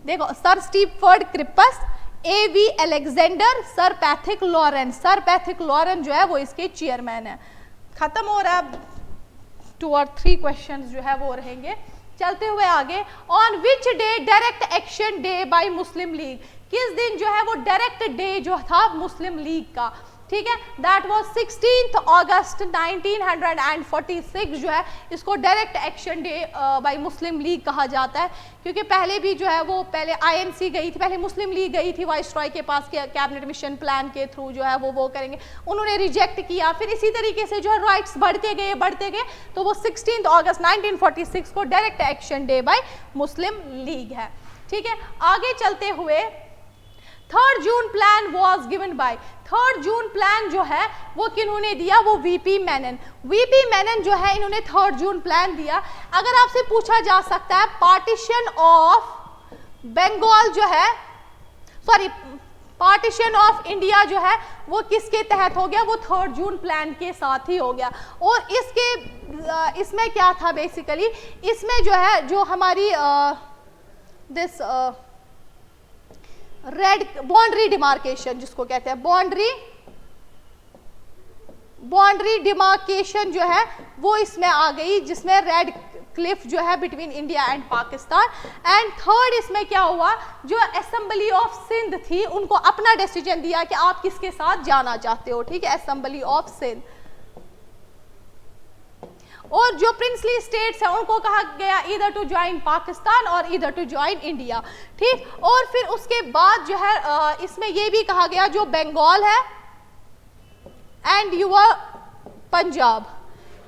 देखो sir Stafford Cripps, A.V. Alexander, sir Pethick Lawrence. Sir Pethick Lawrence जो है वो इसके चेयरमैन है। खत्म हो रहा है, 2 और 3 क्वेश्चंस जो है वो रहेंगे। चलते हुए आगे, on which day direct action day bye Muslim league, किस दिन जो है वो डायरेक्ट डे जो था मुस्लिम लीग का, ठीक है, दैट वाज 16 अगस्त 1946 जो है इसको डायरेक्ट एक्शन डे बाय मुस्लिम लीग कहा जाता है। क्योंकि पहले भी जो है वो पहले INC गई थी, पहले मुस्लिम लीग गई थी वाइसरॉय के पास के कैबिनेट मिशन प्लान के थ्रू जो है वो करेंगे, उन्होंने रिजेक्ट किया। फिर इसी तरीके से जो है राइट्स बढ़ते गए, तो वो 16 अगस्त 1946 को डायरेक्ट एक्शन डे बाय मुस्लिम लीग है। ठीक है, आगे चलते हुए 3rd June plan was given by, 3rd June plan जो है वो किन्होंने दिया? वो VP मेनन। VP मेनन जो है इन्होंने 3rd जून प्लान दिया। अगर आपसे पूछा जा सकता है पार्टीशन ऑफ बंगाल जो है, सॉरी पार्टीशन ऑफ इंडिया जो है वो किसके तहत हो गया? वो 3rd जून प्लान के साथ ही हो गया। और इसमें क्या था बेसिकली, इसमें जो है जो हमारी दिस रेड बाउंड्री डिमार्केशन जिसको कहते हैं, बाउंड्री डिमार्केशन जो है वो इसमें आ गई, जिसमें रेड क्लिफ जो है between India and Pakistan. And 3rd इसमें क्या हुआ, जो असेंबली ऑफ सिंध थी उनको अपना डिसीजन दिया कि आप किसके साथ जाना चाहते हो। ठीक है, असेंबली ऑफ सिंध। और जो प्रिंसली स्टेट्स है उनको कहा गया ईदर टू ज्वाइन पाकिस्तान और ईदर टू ज्वाइन इंडिया। ठीक, और फिर उसके बाद जो है इसमें यह भी कहा गया जो बंगाल है एंड यूर पंजाब,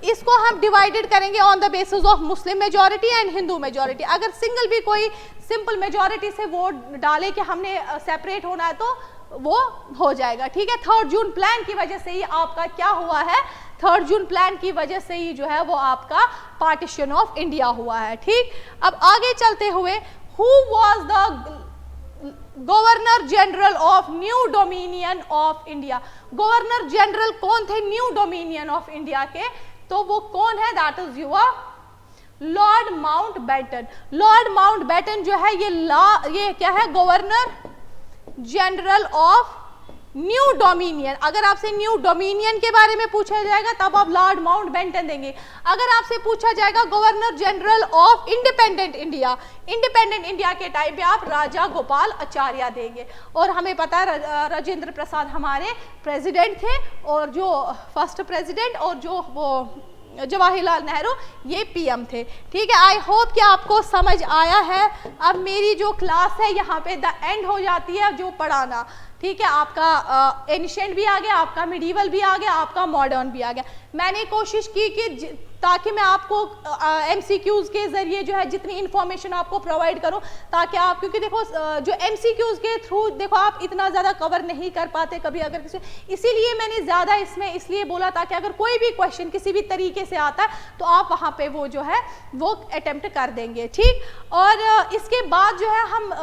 इसको हम डिवाइडेड करेंगे on the basis of Muslim majority and Hindu majority. अगर सिंगल भी कोई सिंपल मेजॉरिटी से वोट डाले कि हमने सेपरेट होना है तो वो हो जाएगा। ठीक है, 3rd जून प्लान की वजह से ही आपका क्या हुआ है, 3rd जून प्लान की वजह से ही जो है वो आपका पार्टीशन ऑफ इंडिया हुआ है। ठीक, अब आगे चलते हुए, who was the governor general of new dominion of India, governor general कौन थे न्यू डोमिनियन ऑफ इंडिया के? तो वो कौन है? That is your Lord Mountbatten. Lord Mountbatten जो है ये क्या है? Governor general of new dominion. अगर आपसे न्यू डोमिनियन के बारे में पूछा जाएगा तब आप लॉर्ड माउंटबेटन देंगे। अगर आपसे पूछा जाएगा governor general of independent India, independent India के टाइम पे आप राजा गोपाल आचार्य देंगे। और हमें पता है राजेंद्र प्रसाद हमारे प्रेसिडेंट थे, और जो फर्स्ट प्रेसिडेंट और जो वो जवाहरलाल नेहरू ये PM थे। ठीक है, आई होप कि आपको समझ आया है। अब मेरी जो क्लास है यहाँ पे द एंड हो जाती है जो पढ़ाना। ठीक है, आपका एंशिएंट भी आ गया, आपका मिडीवल भी आ गया, आपका मॉडर्न भी आ गया। मैंने कोशिश की कि ताकि मैं आपको MCQs के ज़रिए जो है जितनी इन्फॉर्मेशन आपको प्रोवाइड करूं, ताकि आप, क्योंकि देखो जो MCQs के थ्रू देखो आप इतना ज़्यादा कवर नहीं कर पाते कभी अगर किसी, इसीलिए मैंने ज़्यादा इसमें इसलिए बोला ताकि अगर कोई भी क्वेश्चन किसी भी तरीके से आता है तो आप वहाँ पे वो जो है वो अटेम्प्ट कर देंगे। ठीक, और इसके बाद जो है हम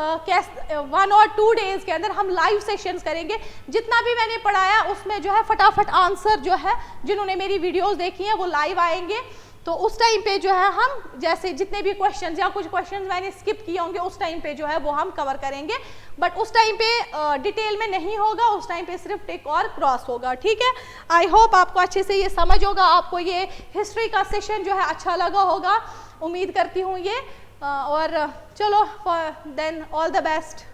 1 और 2 डेज़ के अंदर हम लाइव सेशंस करेंगे। जितना भी मैंने पढ़ाया उसमें जो है फटाफट आंसर जो है जिन्होंने मेरी वीडियोज़ देखी हैं वो लाइव आएंगे। तो उस टाइम पे जो है हम जैसे जितने भी क्वेश्चंस या कुछ क्वेश्चंस मैंने स्किप किए होंगे उस टाइम पे जो है वो हम कवर करेंगे, बट उस टाइम पे डिटेल में नहीं होगा, उस टाइम पे सिर्फ टिक और क्रॉस होगा। ठीक है, आई होप आपको अच्छे से ये समझ होगा, आपको ये हिस्ट्री का सेशन जो है अच्छा लगा होगा, उम्मीद करती हूँ ये। और चलो देन ऑल द बेस्ट।